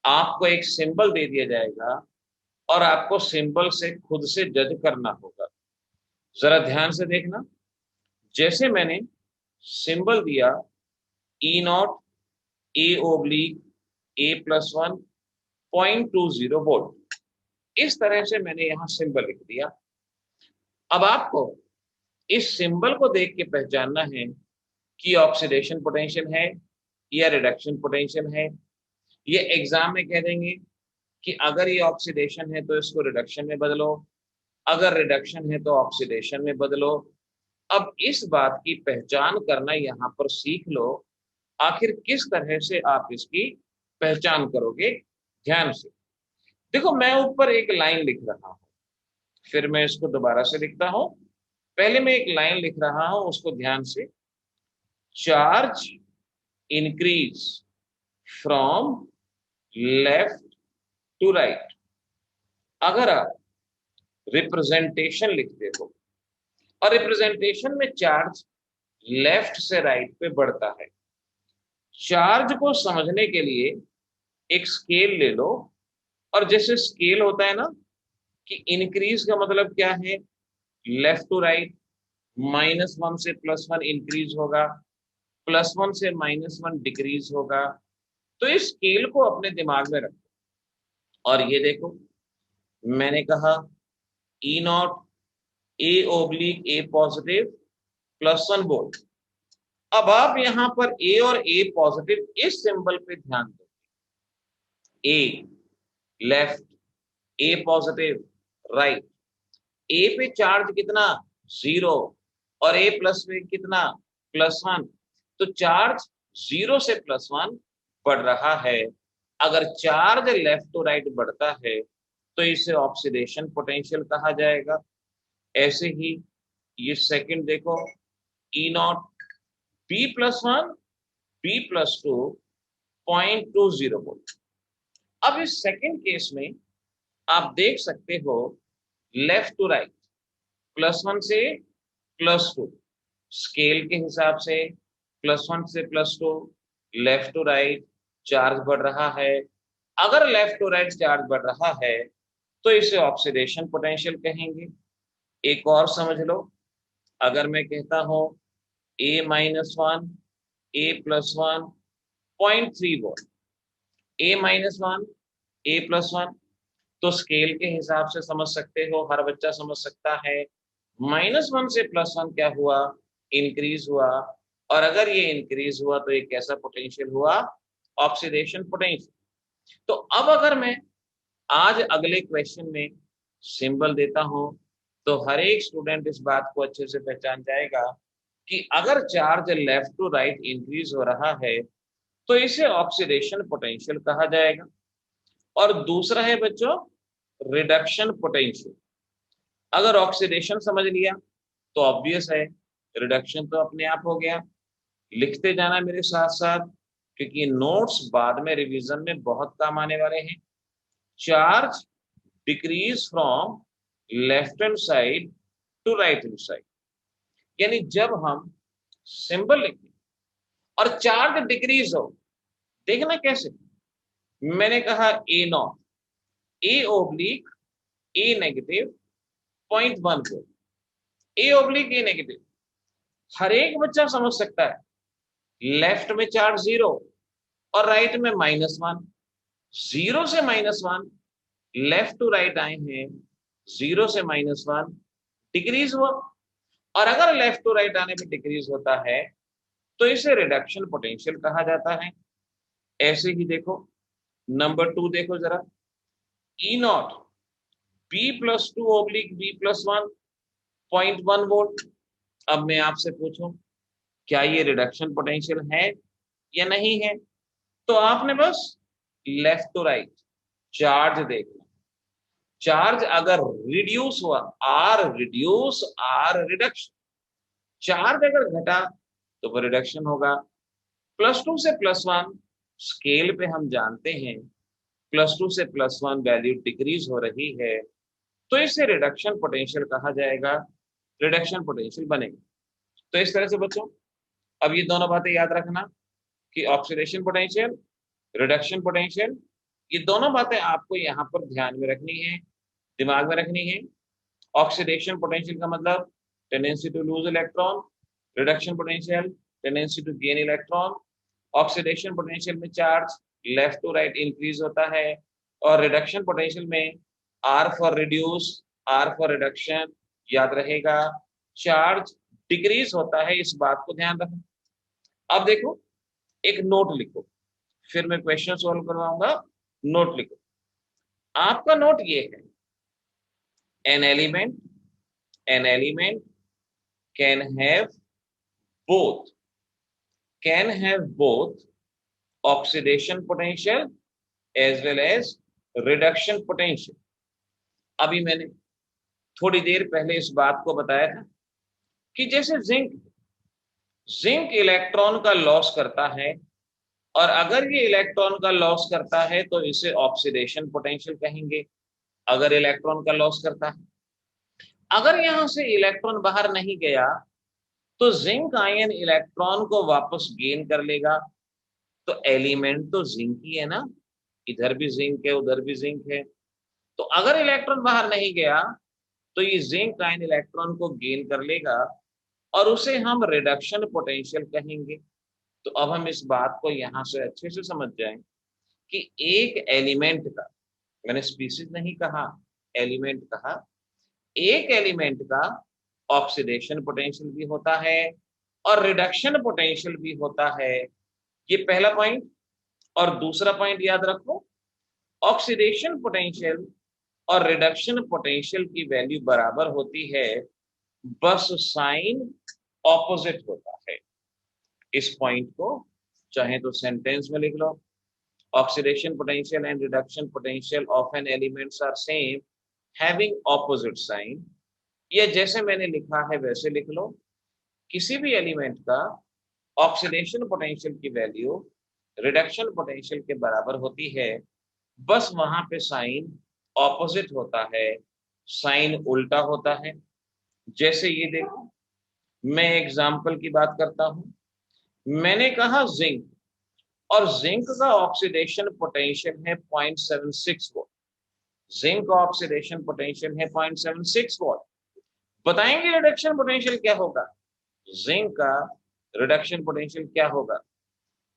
Speaker 1: आपको एक सिंबल दे दिया जाएगा और आपको सिंबल से खुद से जज करना होगा। जरा ध्यान से देखना, जैसे मैंने सिंबल दिया ई नॉट A/A+1 0.20 वोल्ट, इस तरह से मैंने यहां सिंबल लिख दिया। अब आपको इस सिंबल को देख के पहचानना है कि ऑक्सीडेशन पोटेंशियल है या रिडक्शन पोटेंशियल है। ये एग्जाम में कह देंगे कि अगर ये ऑक्सीडेशन है तो इसको रिडक्शन में बदलो, अगर रिडक्शन है तो ऑक्सीडेशन में बदलो। अब इस बात की पहचान करना यहाँ पर सीख लो, आखिर किस तरह से आप इसकी पहचान करोगे। ध्यान से देखो, मैं ऊपर एक लाइन लिख रहा हूं, फिर मैं इसको दोबारा से लिखता हूं। पहले मैं एक लाइन लिख रहा हूं, उसको ध्यान से, charge increase from left to right. अगर आप रिप्रेजेंटेशन लिखते हो और रिप्रेजेंटेशन में चार्ज लेफ्ट से राइट पे बढ़ता है, चार्ज को समझने के लिए एक स्केल ले लो, और जैसे स्केल होता है ना कि इंक्रीज का मतलब क्या है, लेफ्ट टू राइट, -1 से +1 इंक्रीज होगा, +1 से -1 डिक्रीज होगा। तो इस स्केल को अपने दिमाग में रखो। और ये देखो, मैंने कहा ई नॉट A/A पॉजिटिव +1 वोल्ट। अब आप यहां पर A और A पॉजिटिव इस सिंबल पे ध्यान दो, A left, A positive right. A पे चार्ज कितना, 0, और ए प्लस में कितना, +1, तो चार्ज 0 से +1 बढ़ रहा है। अगर चार्ज लेफ्ट टू राइट बढ़ता है तो इसे ऑक्सीडेशन पोटेंशियल कहा जाएगा। ऐसे ही ये सेकंड देखो, E0 B+1 B+2 0.20 वोल्ट। अब इस सेकंड केस में आप देख सकते हो लेफ्ट टू राइट, +1 से +2, स्केल के हिसाब से +1 से +2 लेफ्ट टू राइट चार्ज बढ़ रहा है। अगर लेफ्ट टू राइट चार्ज बढ़ रहा है तो इसे ऑक्सीडेशन पोटेंशियल कहेंगे। एक और समझ लो, अगर मैं कहता हूं A-1 A+1 0.3 volt, A-1 A+1, तो स्केल के हिसाब से समझ सकते हो, हर बच्चा समझ सकता है -1 से +1 क्या हुआ, इंक्रीज हुआ। और अगर ये इंक्रीज हुआ तो ये कैसा पोटेंशियल हुआ, ऑक्सीडेशन पोटेंशियल। तो अब अगर मैं आज अगले क्वेश्चन में सिंबल देता हूं तो हर एक स्टूडेंट इस बात को अच्छे से पहचान जाएगा कि अगर charge left to right increase हो रहा है तो इसे ऑक्सीडेशन पोटेंशियल कहा जाएगा। और दूसरा है बच्चों रिडक्शन पोटेंशियल। अगर ऑक्सीडेशन समझ लिया तो ऑब्वियस है रिडक्शन तो अपने आप हो गया। लिखते जाना मेरे साथ साथ, क्योंकि नोट्स बाद में रिवीजन में बहुत काम आने वाले हैं। Charge decrease from left hand side to right hand side, यानी जब हम सिंबल लिखें और चार्ज डिक्रीज हो, देखना कैसे। मैंने कहा A0 A/A- 0.1 वोल्ट, A/A-, हर एक बच्चा समझ सकता है लेफ्ट में चार्ज 0 और राइट में -1, 0 से -1 लेफ्ट टू राइट आए हैं, 0 से -1 डिक्रीज हुआ। और अगर लेफ्ट टू राइट आने पे डिक्रीज होता है तो इसे रिडक्शन पोटेंशियल कहा जाता है। ऐसे ही देखो नंबर 2 देखो जरा, E0 B+2 / B+1 0.1 वोल्ट। अब मैं आपसे पूछूं क्या ये रिडक्शन पोटेंशियल है या नहीं है, तो आपने बस लेफ्ट टू राइट चार्ज देखना। चार्ज अगर रिड्यूस हुआ, R reduce R reduction, charge अगर घटा तो वो रिडक्शन होगा। +2 से +1 स्केल पे हम जानते हैं +2 से +1 वैल्यू डिक्रीज हो रही है, तो इसे रिडक्शन पोटेंशियल कहा जाएगा, रिडक्शन पोटेंशियल बनेगा। तो इस तरह से बच्चों अब ये दोनों बातें याद रखना कि ऑक्सीडेशन पोटेंशियल, रिडक्शन पोटेंशियल, ये दोनों बातें आपको यहाँ पर ध्यान में रखनी है, दिमाग में रखनी है। ऑक्सीडेशन पोटेंशियल का मतलब tendency to lose electron, reduction potential tendency to gain electron. Oxidation potential में charge left to right increase होता है, और रिडक्शन पोटेंशियल में R for reduce, R for reduction, याद रहेगा चार्ज डिक्रीज होता है, इस बात को ध्यान रखना। अब देखो एक नोट लिखो, फिर मैं क्वेश्चन सॉल्व करवाऊंगा। नोट लिखो, आपका नोट ये है, an element can have both oxidation potential as well as reduction potential. अभी मैंने थोड़ी देर पहले इस बात को बताया था कि जैसे जिंक इलेक्ट्रॉन का लॉस करता है, और अगर ये इलेक्ट्रॉन का लॉस करता है तो इसे ऑक्सीडेशन पोटेंशियल कहेंगे, अगर इलेक्ट्रॉन का लॉस करता है। अगर यहां से इलेक्ट्रॉन बाहर नहीं गया तो जिंक आयन इलेक्ट्रॉन को वापस गेन कर लेगा। तो एलिमेंट तो जिंक ही है ना, इधर भी जिंक है उधर भी जिंक है। तो अगर इलेक्ट्रॉन बाहर नहीं गया तो ये जिंक आयन इलेक्ट्रॉन को गेन कर लेगा, और उसे हम रिडक्शन पोटेंशियल कहेंगे। तो अब हम इस बात को यहां से अच्छे से समझ जाएं कि एक एलिमेंट का, मैंने स्पीसीज नहीं कहा, एलिमेंट कहा, एक एलिमेंट का ऑक्सीडेशन पोटेंशियल भी होता है और रिडक्शन पोटेंशियल भी होता है। ये पहला पॉइंट। और दूसरा पॉइंट याद रखो, ऑक्सीडेशन पोटेंशियल और रिडक्शन पोटेंशियल की वैल्यू बराबर होती है, बस साइन ऑपोजिट होता है। इस पॉइंट को चाहे तो सेंटेंस में लिख लो, oxidation potential and reduction potential of an elements are same having opposite sign, या जैसे मैंने लिखा है वैसे लिख लो। किसी भी एलिमेंट का ऑक्सीडेशन पोटेंशियल की वैल्यू रिडक्शन पोटेंशियल के बराबर होती है, बस वहां पे साइन ऑपोजिट होता है, साइन उल्टा होता है। जैसे ये देखो, मैं एग्जाम्पल की बात करता हूं। मैंने कहा जिंक, और जिंक का ऑक्सीडेशन पोटेंशियल है 0.76 वोल्ट। जिंक ऑक्सीडेशन पोटेंशियल है 0.76 वोल्ट। बताएंगे रिडक्शन पोटेंशियल क्या होगा? जिंक का रिडक्शन पोटेंशियल क्या होगा?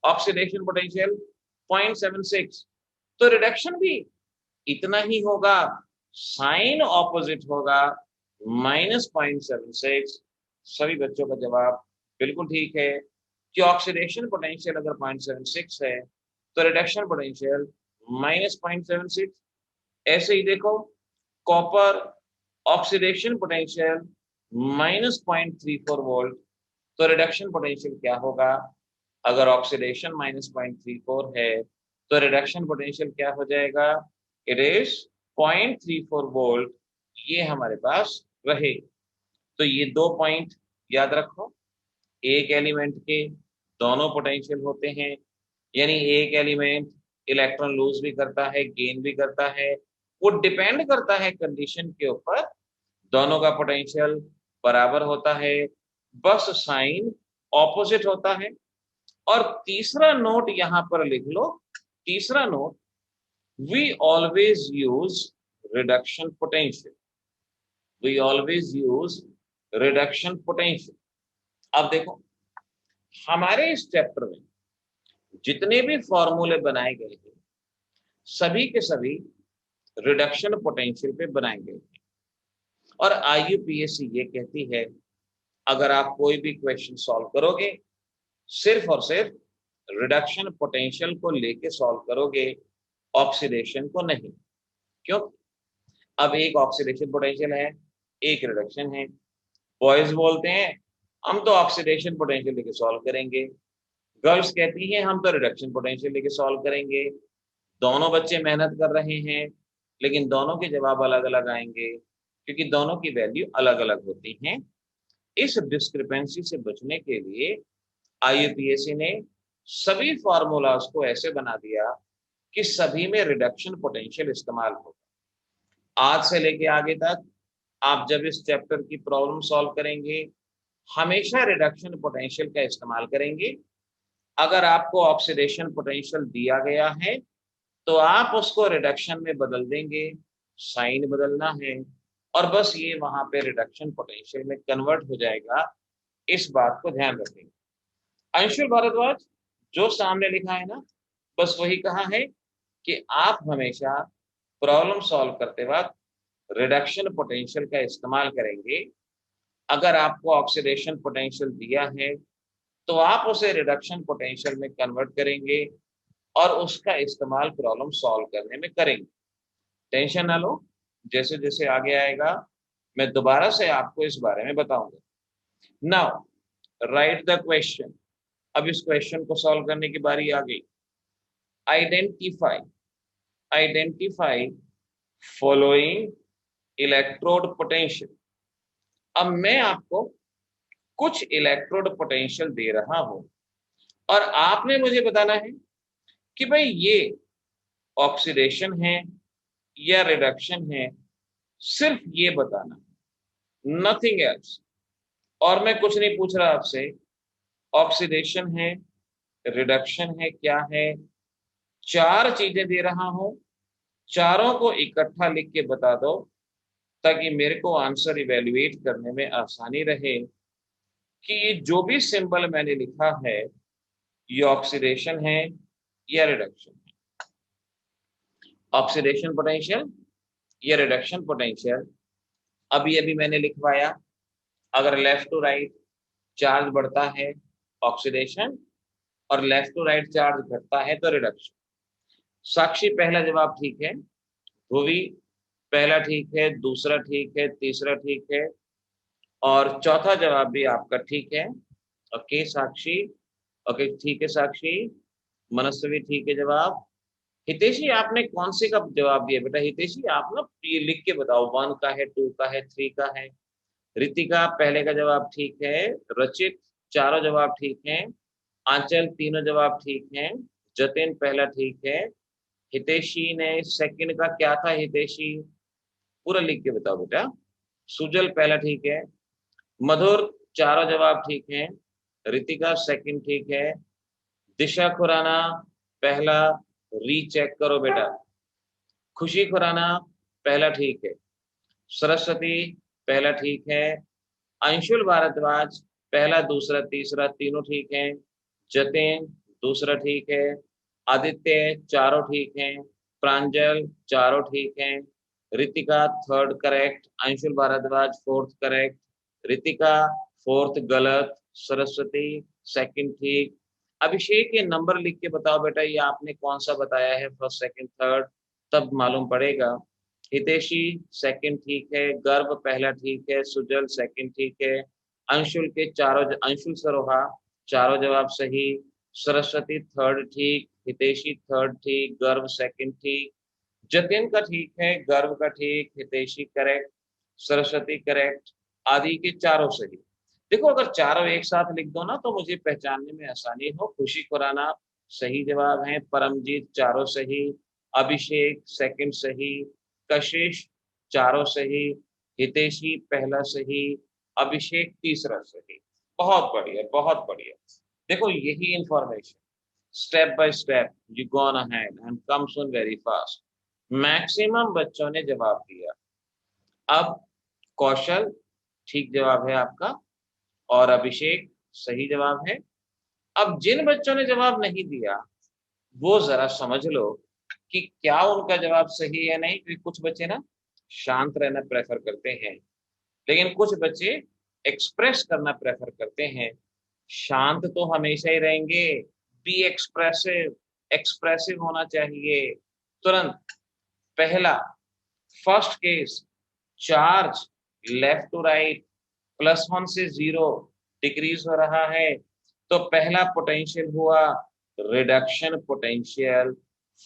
Speaker 1: ऑक्सीडेशन पोटेंशियल 0.76, तो रिडक्शन भी इतना ही होगा, साइन ऑपोजिट होगा, -0.76। सभी बच्चों का जवाब बिल्कुल ठीक है कि ऑक्सीडेशन पोटेंशियल अगर 0.76 है तो रिडक्शन पोटेंशियल -0.76। ऐसे ही देखो, कॉपर ऑक्सीडेशन पोटेंशियल -0.34 वोल्ट, तो रिडक्शन पोटेंशियल क्या होगा? अगर ऑक्सीडेशन -0.34 है तो रिडक्शन पोटेंशियल क्या हो जाएगा? It is 0.34 volt. ये हमारे पास रहे। तो ये 2 पॉइंट याद रखो। एक एलिमेंट के दोनों पोटेंशियल होते हैं, यानी एक एलिमेंट इलेक्ट्रॉन लूज भी करता है, गेन भी करता है, वो डिपेंड करता है कंडीशन के ऊपर। दोनों का पोटेंशियल बराबर होता है, बस साइन ऑपोजिट होता है। और तीसरा नोट यहां पर लिख लो, तीसरा note, we always use reduction potential, we always use reduction potential. अब देखो, हमारे इस चैप्टर में जितने भी फॉर्मूले बनाए गए हैं सभी के सभी रिडक्शन पोटेंशियल पे बनाए गए हैं। और IUPAC ये कहती है, अगर आप कोई भी क्वेश्चन सॉल्व करोगे सिर्फ और सिर्फ रिडक्शन पोटेंशियल को लेके सॉल्व करोगे, ऑक्सीडेशन को नहीं। क्यों? अब एक ऑक्सीडेशन पोटेंशियल है, एक रिडक्शन है। बॉयज बोलते हैं हम तो ऑक्सीडेशन पोटेंशियल लेके सॉल्व करेंगे, गर्ल्स कहती हैं हम तो रिडक्शन पोटेंशियल लेके सॉल्व करेंगे। दोनों बच्चे मेहनत कर रहे हैं, लेकिन दोनों के जवाब अलग अलग आएंगे, क्योंकि दोनों की वैल्यू अलग अलग होती हैं। इस डिस्क्रिपेंसी से बचने के लिए IUPAC ने सभी फार्मूलाज को ऐसे बना दिया कि सभी में रिडक्शन पोटेंशियल इस्तेमाल हो। आज से लेके आगे तक आप जब इस चैप्टर की प्रॉब्लम सॉल्व करेंगे हमेशा रिडक्शन पोटेंशियल का इस्तेमाल करेंगे। अगर आपको ऑक्सीडेशन पोटेंशियल दिया गया है तो आप उसको रिडक्शन में बदल देंगे, साइन बदलना है, और बस ये वहां पे रिडक्शन पोटेंशियल में कन्वर्ट हो जाएगा। इस बात को ध्यान रखेंगे। अंशुल भारद्वाज, जो सामने लिखा है ना, बस वही कहा है कि आप हमेशा प्रॉब्लम सॉल्व करते वक्त रिडक्शन पोटेंशियल का इस्तेमाल करेंगे। अगर आपको ऑक्सीडेशन पोटेंशियल दिया है तो आप उसे रिडक्शन पोटेंशियल में कन्वर्ट करेंगे और उसका इस्तेमाल प्रॉब्लम सॉल्व करने में करेंगे। टेंशन ना लो, जैसे जैसे आगे आएगा मैं दोबारा से आपको इस बारे में बताऊंगा। Now right the question. अब इस क्वेश्चन को सॉल्व करने की बारी आ गई। Identify, identify following electrode potential. अब मैं आपको कुछ इलेक्ट्रोड पोटेंशियल दे रहा हूं और आपने मुझे बताना है कि भाई ये ऑक्सीडेशन है या रिडक्शन है, सिर्फ ये बताना, नथिंग एल्स। और मैं कुछ नहीं पूछ रहा आपसे ऑक्सीडेशन है, रिडक्शन है, क्या है। चार चीजें दे रहा हूं, चारों को इकट्ठा लिख के बता दो ताकि मेरे को आंसर इवेल्युएट करने में आसानी रहे कि ये जो भी सिंबल मैंने लिखा है ये ऑक्सीडेशन है या रिडक्शन है। ऑक्सीडेशन पोटेंशियल या रिडक्शन पोटेंशियल अभी अभी मैंने लिखवाया। अगर लेफ्ट टू राइट चार्ज बढ़ता है ऑक्सीडेशन और लेफ्ट टू राइट चार्ज घटता है तो रिडक्शन। साक्षी पहला जवाब ठीक है। भुवी पहला ठीक है, दूसरा ठीक है, तीसरा ठीक है और चौथा जवाब भी आपका ठीक है। ओके साक्षी, ओके ठीक है साक्षी, मनस्वी ठीक है जवाब। हितेशी आपने कौन से का जवाब दिया बेटा? हितेशी आप ना ये लिख के बताओ, 1 का है, 2 का है, 3 का है। रितिका पहले का जवाब ठीक है। रचित चारों जवाब ठीक हैं। आंचल तीनों जवाब ठीक हैं। जतिन पहला ठीक है। हितेशी ने सेकंड का क्या था हितेशी? पूरा लिख के बताओ बेटा। सुजल पहला ठीक है। मधुर चारों जवाब ठीक हैं। रितिका सेकंड ठीक है। दिशा खुराना पहला, रीचेक करो बेटा। खुशी खुराना पहला ठीक है। सरस्वती पहला ठीक है। अंशुल भारद्वाज पहला, दूसरा, तीसरा तीनों ठीक हैं। जतिन दूसरा ठीक है। आदित्य चारों ठीक हैं। प्रांजल चारों ठीक हैं। Ritika third correct. Anshul Bhardwaj fourth correct. Ritika fourth गलत। सरस्वती सेकंड ठीक। अभिषेक ये नंबर लिख के बताओ बेटा, ये आपने कौन सा बताया है, फर्स्ट सेकंड थर्ड, तब मालूम पड़ेगा। हितेशी सेकंड ठीक है। गर्भ पहला ठीक है। सुजल सेकंड ठीक है। अंशुल के चारों, अंशुल सरोहा चारों जवाब सही। सरस्वती थर्ड ठीक। हितेशी थर्ड ठीक। गर्भ सेकंड ठीक। जतिन का ठीक है। गर्भ का ठीक। हितेशी करेक्ट। सरस्वती करेक्ट। आदि के चारों सही। देखो अगर चारों एक साथ लिख दो ना तो मुझे पहचानने में आसानी हो। खुशी खुराना सही जवाब है। परमजीत चारों सही। अभिषेक सेकंड सही। कशिश चारों सही। हितेशी पहला सही। अभिषेक तीसरा सही। बहुत बढ़िया, बहुत बढ़िया। देखो यही information, step by step you gone ahead and come soon very fast. Maximum बच्चों ने जवाब दिया। अब कौशल ठीक जवाब है आपका और अभिषेक सही जवाब है। अब जिन बच्चों ने जवाब नहीं दिया वो जरा समझ लो कि क्या उनका जवाब सही है नहीं, क्योंकि कुछ बच्चे ना शांत रहना प्रेफर करते हैं, लेकिन कुछ बच्चे एक्सप्रेस करना प्रेफर करते हैं। शांत तो हमेशा ही रहेंगे, बी एक्सप्रेसिव, एक्सप्रेसिव होना चाहिए तुरंत। पहला, first case, charge left to right +1 से 0 डिक्रीज हो रहा है, तो पहला पोटेंशियल हुआ reduction potential,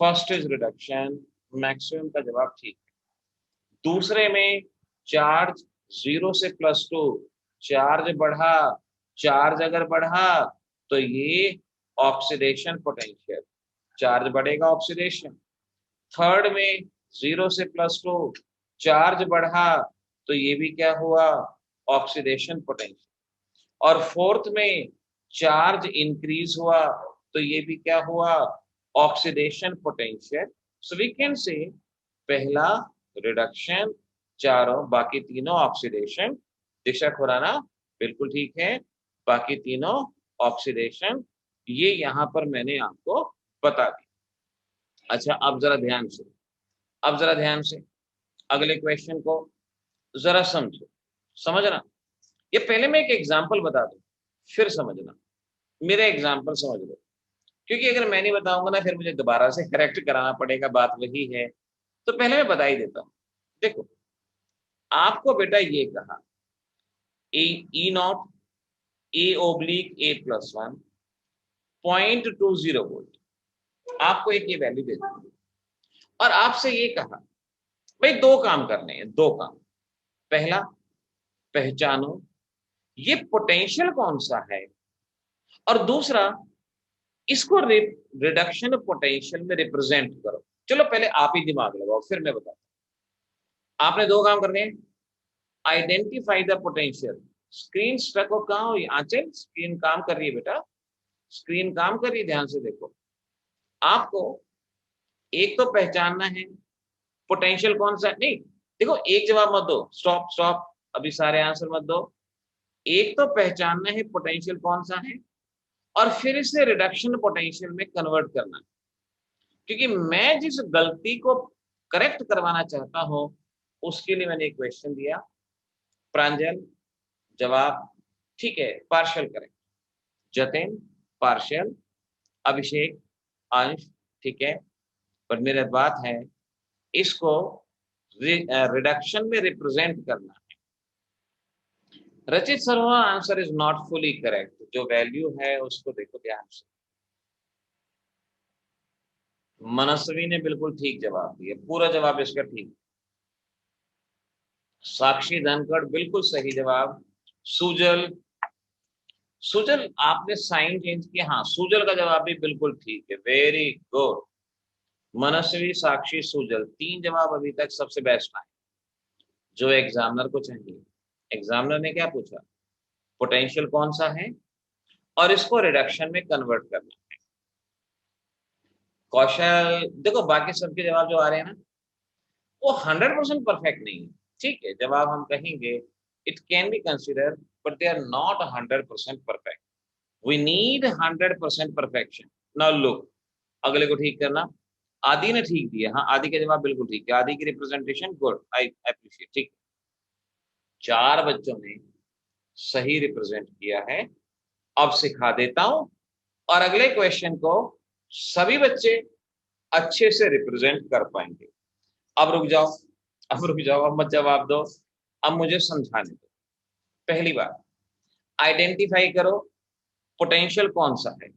Speaker 1: first is reduction, maximum का जवाब ठीक है। दूसरे में चार्ज 0 से +2, चार्ज बढ़ा, चार्ज अगर बढ़ा तो ये ऑक्सीडेशन पोटेंशियल, चार्ज बढ़ेगा ऑक्सीडेशन। थर्ड में 0 से +2 चार्ज बढ़ा तो ये भी क्या हुआ, ऑक्सीडेशन पोटेंशियल। और फोर्थ में चार्ज इंक्रीज हुआ तो ये भी क्या हुआ, oxidation potential. So we can say पहला रिडक्शन, चारों बाकी तीनों ऑक्सीडेशन। दिशा खुराना बिल्कुल ठीक है, बाकी तीनों ऑक्सीडेशन। ये यहां पर मैंने आपको बता दी। अच्छा अब जरा ध्यान से, अब जरा ध्यान से अगले क्वेश्चन को जरा समझो, समझना। ये पहले मैं एक एग्जांपल बता दूं फिर समझना, मेरा एग्जांपल समझ लो, क्योंकि अगर मैं नहीं बताऊंगा ना फिर मुझे दोबारा से करेक्ट कराना पड़ेगा, बात वही है। तो पहले मैं बता ही देता हूं। देखो आपको बेटा ये कहा E0 A/A+1 0.20 वोल्ट, आपको एक ये वैल्यू दे दी और आपसे ये कहा भाई दो काम करने हैं, दो काम। पहला, पहचानो ये पोटेंशियल कौन सा है, और दूसरा इसको रिडक्शन पोटेंशियल में रिप्रेजेंट करो। चलो पहले आप ही दिमाग लगाओ फिर मैं बताता हूं। आपने दो काम करने हैं, identify the potential. Screen struck हो कहाँ हुई आंचल? स्क्रीन काम कर रही है बेटा, स्क्रीन काम कर रही है, ध्यान से देखो। आपको एक तो पहचानना है पोटेंशियल कौन सा है। नहीं देखो एक जवाब मत दो, स्टॉप स्टॉप, अभी सारे आंसर मत दो। एक तो पहचानना है पोटेंशियल कौन सा है और फिर इसे रिडक्शन पोटेंशियल में कन्वर्ट करना है। क्योंकि मैं जिस गलती को करेक्ट करवाना चाहता हूं उसके लिए मैंने एक क्वेश्चन दिया। प्रांजल जवाब ठीक है, पार्शियल करेक्ट। जतिन पार्शियल। अभिषेक अंश ठीक है। पर मेरी बात है, इसको रिडक्शन में रिप्रेजेंट करना है। रचित Sharma answer is not fully correct. जो वैल्यू है उसको देखो ध्यान से। मनस्वी ने बिल्कुल ठीक जवाब दिया, पूरा जवाब इसका ठीक। साक्षी धनखड़ बिल्कुल सही जवाब। सुजल, सुजल आपने साइन चेंज किया, हाँ सुजल का जवाब भी बिल्कुल ठीक है, वेरी गुड। मनस्वी, साक्षी, सुजल, तीन जवाब अभी तक सबसे बेस्ट आए जो एग्जामिनर को चाहिए। एग्जामिनर ने क्या पूछा, पोटेंशियल कौन सा है और इसको रिडक्शन में कन्वर्ट करना है। कौशल देखो, बाकी सबके जवाब जो आ रहे हैं ना वो 100% परफेक्ट नहीं है। ठीक है, जवाब हम कहेंगे it can be consider but they are not 100% perfect. We need 100% perfection. Now look, अगले को ठीक करना। आदि ने ठीक दिया, हाँ आदि का जवाब बिल्कुल ठीक है, आदि की रिप्रेजेंटेशन गुड, आई अप्रिशिएट। ठीक, चार बच्चों ने सही रिप्रेजेंट किया है। अब सिखा देता हूं और अगले क्वेश्चन को सभी बच्चे अच्छे से रिप्रेजेंट कर पाएंगे। अब रुक जाओ, अब रुक जाओ, अब मत जवाब दो, अब मुझे समझाने दो। पहली बात, आइडेंटिफाई करो पोटेंशियल कौन सा है।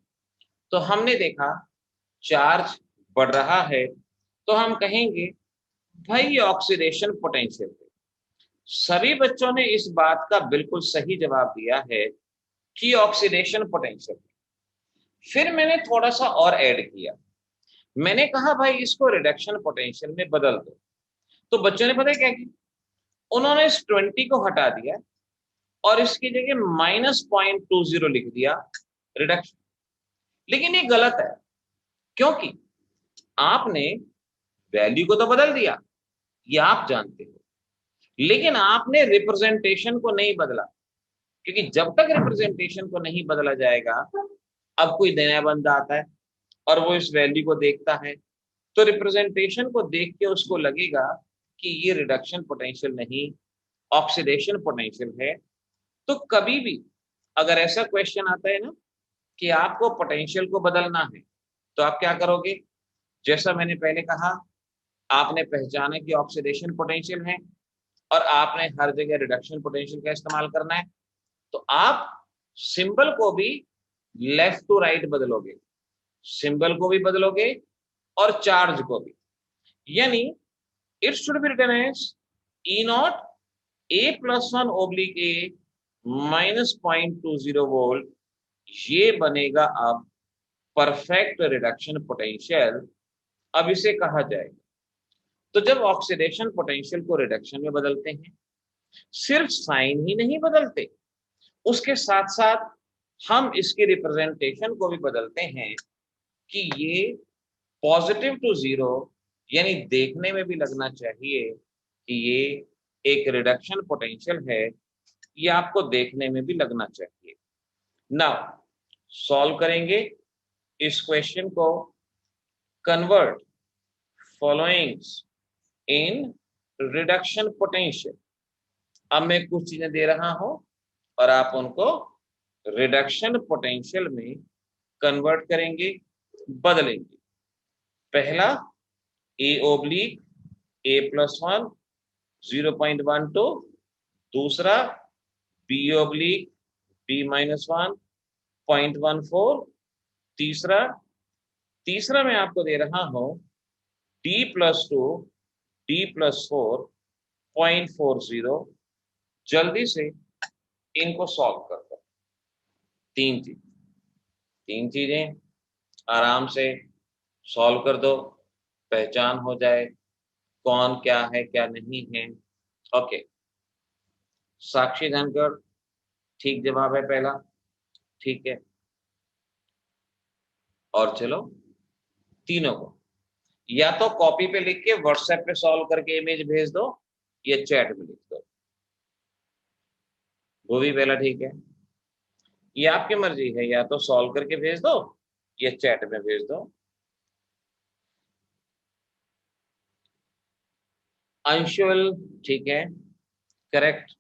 Speaker 1: तो हमने देखा चार्ज बढ़ रहा है तो हम कहेंगे भाई ये ऑक्सीडेशन पोटेंशियल है। सभी बच्चों ने इस बात का बिल्कुल सही जवाब दिया है कि ऑक्सीडेशन पोटेंशियल है। फिर मैंने थोड़ा सा और ऐड किया, मैंने कहा भाई इसको रिडक्शन पोटेंशियल में बदल दो। तो बच्चों ने पता है क्या किया, उन्होंने इस 20 को हटा दिया और इसकी जगह -0.20 लिख दिया रिडक्शन। लेकिन ये गलत है, क्योंकि आपने वैल्यू को तो बदल दिया, ये आप जानते हो, लेकिन आपने रिप्रेजेंटेशन को नहीं बदला। क्योंकि जब तक रिप्रेजेंटेशन को नहीं बदला जाएगा, अब कोई नया बंदा आता है और वो इस वैल्यू को देखता है तो रिप्रेजेंटेशन को देख के उसको लगेगा कि ये रिडक्शन पोटेंशियल नहीं, ऑक्सीडेशन पोटेंशियल है। तो कभी भी अगर ऐसा क्वेश्चन आता है ना कि आपको पोटेंशियल को बदलना है, तो आप क्या करोगे, जैसा मैंने पहले कहा, आपने पहचाना कि ऑक्सीडेशन पोटेंशियल है और आपने हर जगह रिडक्शन पोटेंशियल का इस्तेमाल करना है, तो आप सिंबल को भी लेफ्ट टू राइट बदलोगे, सिंबल को भी बदलोगे और चार्ज को भी। यानी it should be written as E naught A+1/A -0.20 volt. ये बनेगा अब परफेक्ट रिडक्शन पोटेंशियल। अब इसे कहा जाएगा, तो जब ऑक्सीडेशन पोटेंशियल को रिडक्शन में बदलते हैं, सिर्फ साइन ही नहीं बदलते, उसके साथ साथ हम इसकी रिप्रेजेंटेशन को भी बदलते हैं कि ये पॉजिटिव टू जीरो, यानी देखने में भी लगना चाहिए कि ये एक रिडक्शन पोटेंशियल है, ये आपको देखने में भी लगना चाहिए। नाउ सॉल्व करेंगे इस क्वेश्चन को, convert followings in reduction potential. अब मैं कुछ चीजें दे रहा हूं और आप उनको रिडक्शन पोटेंशियल में कन्वर्ट करेंगे, बदलेंगे। पहला A/A+1 0.12, दूसरा B/B-1 0.14, तीसरा तीसरा मैं आपको दे रहा हूं D+2 D+4 0.40। जल्दी से इनको सॉल्व कर दो। तीन चीजें आराम से सॉल्व कर दो, पहचान हो जाए कौन क्या है क्या नहीं है। ओके, साक्षी धनखड़ ठीक जवाब है पहला, ठीक है। और चलो तीनों को या तो कॉपी पे लिख के व्हाट्सएप पे सॉल्व करके इमेज भेज दो या चैट में लिख दो, वो भी पहला ठीक है। ये आपकी मर्जी है, या तो सॉल्व करके भेज दो या चैट में भेज दो। अंशुल ठीक है, करेक्ट।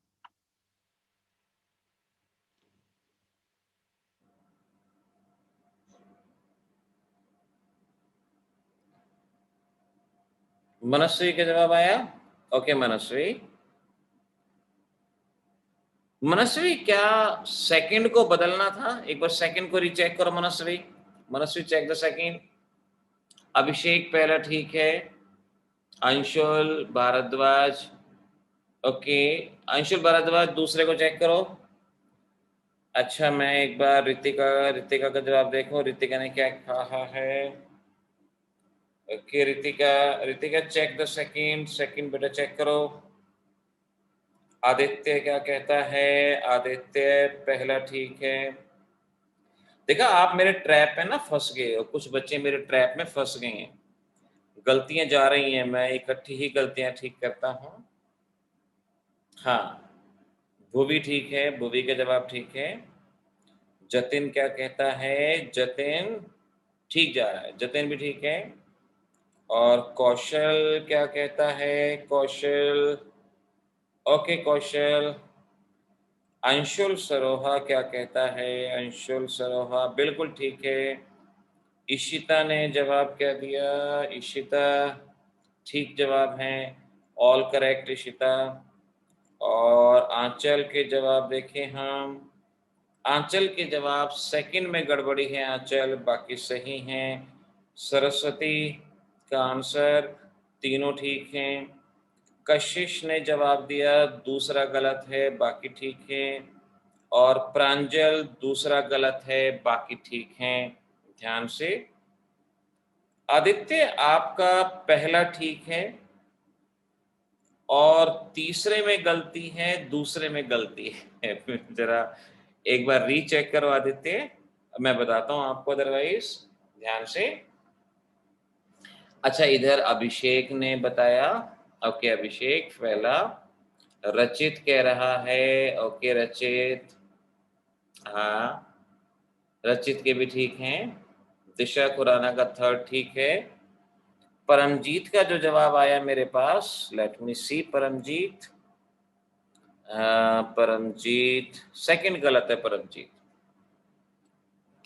Speaker 1: मनस्वी का जवाब आया ओके मनस्वी, मनस्वी क्या सेकंड को बदलना था? एक बार सेकंड को रीचेक करो मनस्वी। मनस्वी चेक द सेकंड। अभिषेक पहला ठीक है, अंशुल भारद्वाज, ओके, अंशुल भारद्वाज दूसरे को चेक करो। अच्छा मैं एक बार रितिका, रितिका का जवाब देखो, रितिका ने क्या कहा है। Okay Ritika, Ritika check the second, second बेटा चेक करो। आदित्य क्या कहता है? आदित्य पहला ठीक है। देखा आप मेरे ट्रैप में ना फंस गए हो, कुछ बच्चे मेरे ट्रैप में फंस गए हैं, गलतियां जा रही हैं, मैं इकट्ठी ही गलतियां ठीक करता हूं। हाँ भुवी ठीक है, भुवी का जवाब ठीक है। जतिन क्या कहता है? जतिन ठीक जा रहा है, जतिन भी ठीक है। और कौशल क्या कहता है? कौशल ओके कौशल। अंशुल सरोहा क्या कहता है? अंशुल सरोहा बिल्कुल ठीक है। इशिता ने जवाब क्या दिया? इशिता ठीक जवाब है, ऑल करेक्ट इशिता। और आंचल के जवाब देखें हम, आंचल के जवाब सेकंड में गड़बड़ी है आंचल, बाकी सही हैं। सरस्वती का आंसर तीनों ठीक हैं। कशिश ने जवाब दिया दूसरा गलत है, बाकी ठीक है। और प्रांजल दूसरा गलत है, बाकी ठीक हैं। ध्यान से। आदित्य आपका पहला ठीक है और तीसरे में गलती है, दूसरे में गलती है। जरा एक बार रीचेक करो आदित्य, मैं बताता हूं आपको अदरवाइज, ध्यान से। अच्छा इधर अभिषेक ने बताया, ओके अभिषेक पहला। रचित कह रहा है, ओके रचित, हाँ रचित के भी ठीक हैं। दिशा खुराना का थर्ड ठीक है। परमजीत का जो जवाब आया मेरे पास, लेट मी सी, परमजीत, परमजीत सेकंड गलत है परमजीत।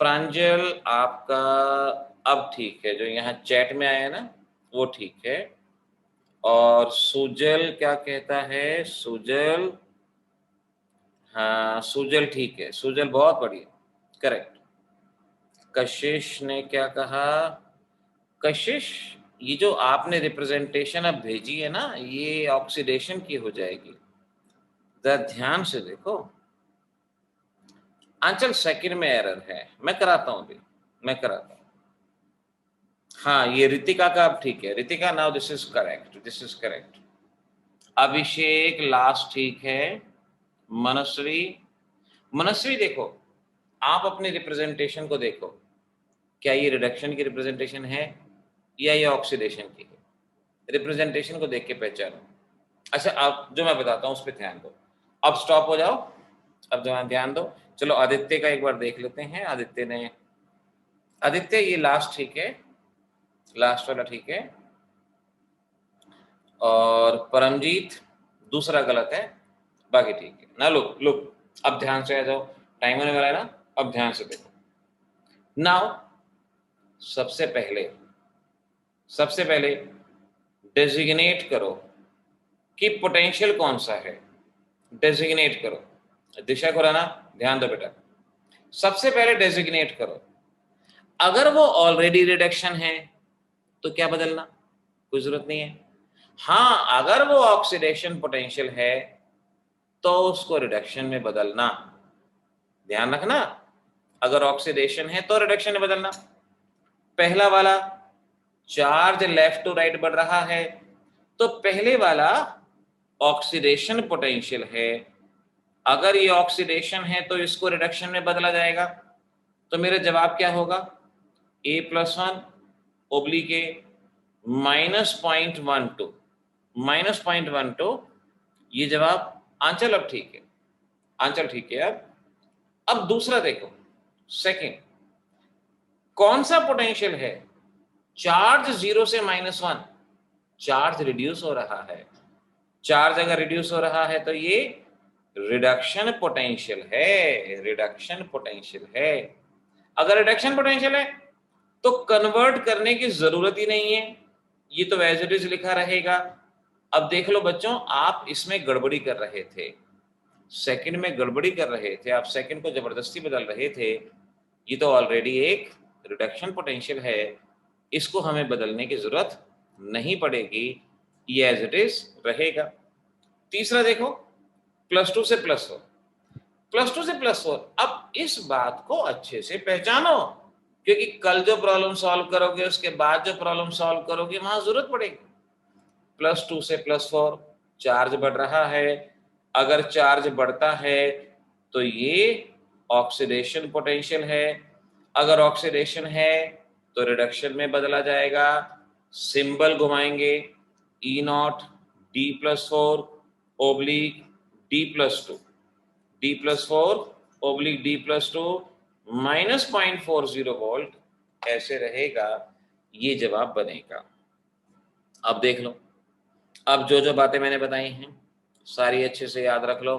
Speaker 1: प्रांजल आपका अब ठीक है, जो यहाँ चैट में आया ना वो ठीक है। और सुजल क्या कहता है? सुजल, हाँ सुजल ठीक है, सुजल बहुत बढ़िया, करेक्ट। कशिश ने क्या कहा? कशिश ये जो आपने रिप्रेजेंटेशन अब भेजी है ना, ये ऑक्सीडेशन की हो जाएगी, जरा ध्यान से देखो। आंचल सेकंड में एरर है, मैं कराता हूं अभी, मैं कराता हूं। हाँ ये रितिका का अब ठीक है, Ritika now this is correct, this is correct. Abhishek last ठीक है। मनस्वी, मनस्वी देखो, आप अपने रिप्रेजेंटेशन को देखो, क्या ये रिडक्शन की रिप्रेजेंटेशन है या ये ऑक्सीडेशन की है? रिप्रेजेंटेशन को देख के पहचानो। अच्छा अब जो मैं बताता हूँ उस पर ध्यान दो। अब स्टॉप हो जाओ, अब जो ध्यान दो। चलो आदित्य का एक बार देख लेते हैं। आदित्य ने, आदित्य ये लास्ट ठीक है, लास्ट वाला ठीक है। और परमजीत दूसरा गलत है, बाकी ठीक है ना। लुक लुक, अब ध्यान से आ जाओ, टाइम होने वाला है ना, अब ध्यान से देखो। नाउ सबसे पहले, सबसे पहले डेजिग्नेट करो कि पोटेंशियल कौन सा है, डेजिग्नेट करो। दिशा खुराना ध्यान दो बेटा, सबसे पहले डेजिग्नेट करो। अगर वो ऑलरेडी रिडक्शन है तो क्या बदलना, कोई जरूरत नहीं है। हाँ अगर वो ऑक्सीडेशन पोटेंशियल है तो उसको रिडक्शन में बदलना, ध्यान रखना। अगर ऑक्सीडेशन है तो रिडक्शन में बदलना। पहला वाला चार्ज लेफ्ट टू राइट बढ़ रहा है तो पहले वाला ऑक्सीडेशन पोटेंशियल है, अगर ये ऑक्सीडेशन है तो इसको रिडक्शन में बदला जाएगा। तो मेरा जवाब क्या होगा? A+1 ओब्लिक ए -0.12, -0.12, ये जवाब। आंचल अब ठीक है, आंचल ठीक है। अब दूसरा देखो, सेकंड कौन सा पोटेंशियल है? चार्ज 0 से -1, चार्ज रिड्यूस हो रहा है। चार्ज अगर रिड्यूस हो रहा है तो ये रिडक्शन पोटेंशियल है, रिडक्शन पोटेंशियल है। अगर रिडक्शन पोटेंशियल है तो कन्वर्ट करने की जरूरत ही नहीं है, ये तो एज इट इज लिखा रहेगा। अब देख लो बच्चों, आप इसमें गड़बड़ी कर रहे थे, सेकंड में गड़बड़ी कर रहे थे, आप सेकंड को जबरदस्ती बदल रहे थे। ये तो ऑलरेडी एक रिडक्शन पोटेंशियल है, इसको हमें बदलने की जरूरत नहीं पड़ेगी, ये एज इट इज रहेगा। तीसरा देखो, +2 से +4, +2 से +4। अब इस बात को अच्छे से पहचानो, क्योंकि कल जो प्रॉब्लम सॉल्व करोगे उसके बाद जो प्रॉब्लम सॉल्व करोगे वहां जरूरत पड़ेगी। +2 से +4 चार्ज बढ़ रहा है, अगर चार्ज बढ़ता है तो ये ऑक्सीडेशन पोटेंशियल है, अगर ऑक्सीडेशन है तो रिडक्शन में बदला जाएगा। सिंबल घुमाएंगे, E0 D+4 oblique D+2, D+4 oblique D+2 -0.40 volt, ऐसे रहेगा, ये जवाब बनेगा। अब देख लो, अब जो जो बातें मैंने बताई हैं सारी अच्छे से याद रख लो,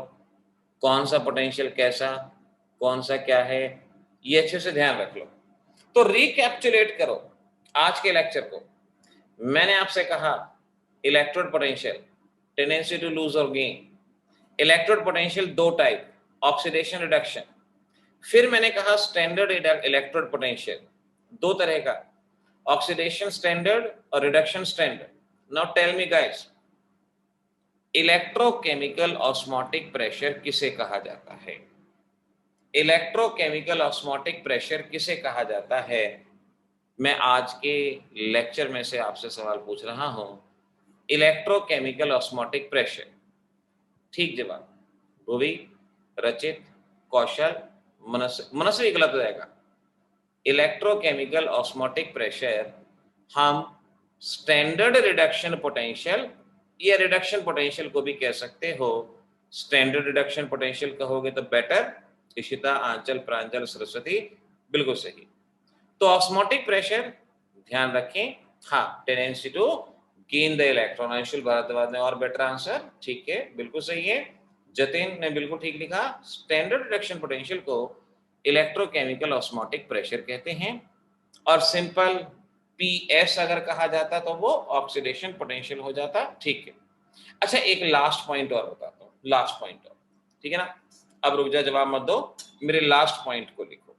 Speaker 1: कौन सा पोटेंशियल कैसा, कौन सा क्या है, ये अच्छे से ध्यान रख लो। तो रिकैप्चुलेट करो आज के लेक्चर को। मैंने आपसे कहा electrode potential, tendency to lose और गेन। इलेक्ट्रोड पोटेंशियल दो टाइप, ऑक्सीडेशन रिडक्शन। फिर मैंने कहा स्टैंडर्ड इलेक्ट्रोड पोटेंशियल दो तरह का, ऑक्सीडेशन स्टैंडर्ड और reduction standard. Now tell me guys, electrochemical osmotic pressure किसे कहा जाता है? इलेक्ट्रोकेमिकल ऑस्मोटिक प्रेशर किसे कहा जाता है? मैं आज के लेक्चर में से आपसे सवाल पूछ रहा हूं, इलेक्ट्रोकेमिकल ऑस्मोटिक प्रेशर। ठीक जवाब भुवी, रचित, कौशल, मनस्वी गलत हो जाएगा। इलेक्ट्रोकेमिकल ऑस्मोटिक प्रेशर हम स्टैंडर्ड रिडक्शन पोटेंशियल या रिडक्शन पोटेंशियल को भी कह सकते हो। स्टैंडर्ड रिडक्शन पोटेंशियल कहोगे तो बेटर, इशिता, आंचल, प्रांजल, सरस्वती, बिल्कुल सही। तो ऑस्मोटिक प्रेशर ध्यान रखें, हाँ, tendency to gain the electron. Anshul Bhardwaj ने और बेटर आंसर, ठीक है, बिल्कुल सही है। जतिन ने बिल्कुल ठीक लिखा, स्टैंडर्ड रिडक्शन पोटेंशियल को इलेक्ट्रोकेमिकल ऑस्मोटिक प्रेशर कहते हैं। और सिंपल PS अगर कहा जाता तो वो ऑक्सीडेशन पोटेंशियल हो जाता, ठीक है। अच्छा, एक लास्ट पॉइंट और बताता हूँ, लास्ट पॉइंट और, ठीक है ना। अब रुक जा, जवाब मत दो, मेरे लास्ट पॉइंट को लिखो,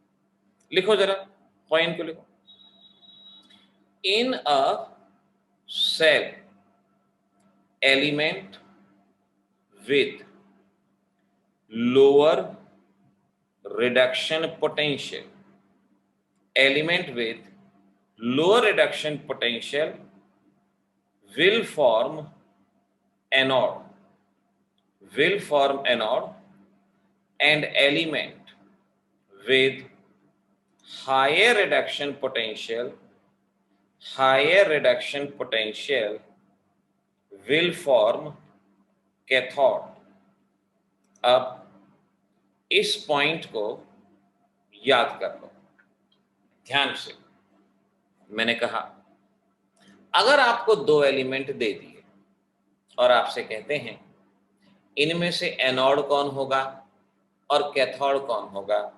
Speaker 1: लिखो जरा, पॉइंट को लिखो। In a cell element with lower reduction potential, element with lower reduction potential will form anode, and element with higher reduction potential will form cathode। अब इस पॉइंट को याद कर लो ध्यान से। मैंने कहा अगर आपको दो एलिमेंट दे दिए और आपसे कहते हैं इनमें से एनोड कौन होगा और कैथोड कौन होगा,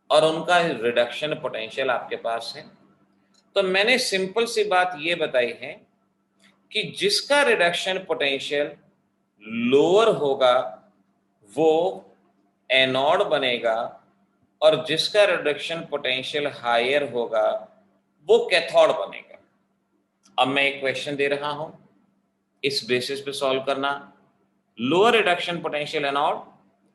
Speaker 1: और उनका रिडक्शन पोटेंशियल आपके पास है, तो मैंने सिंपल सी बात ये बताई है कि जिसका रिडक्शन पोटेंशियल लोअर होगा वो एनोड बनेगा, और जिसका रिडक्शन पोटेंशियल हायर होगा वो कैथोड बनेगा। अब मैं एक क्वेश्चन दे रहा हूं, इस बेसिस पे सॉल्व करना। लोअर रिडक्शन पोटेंशियल एनोड,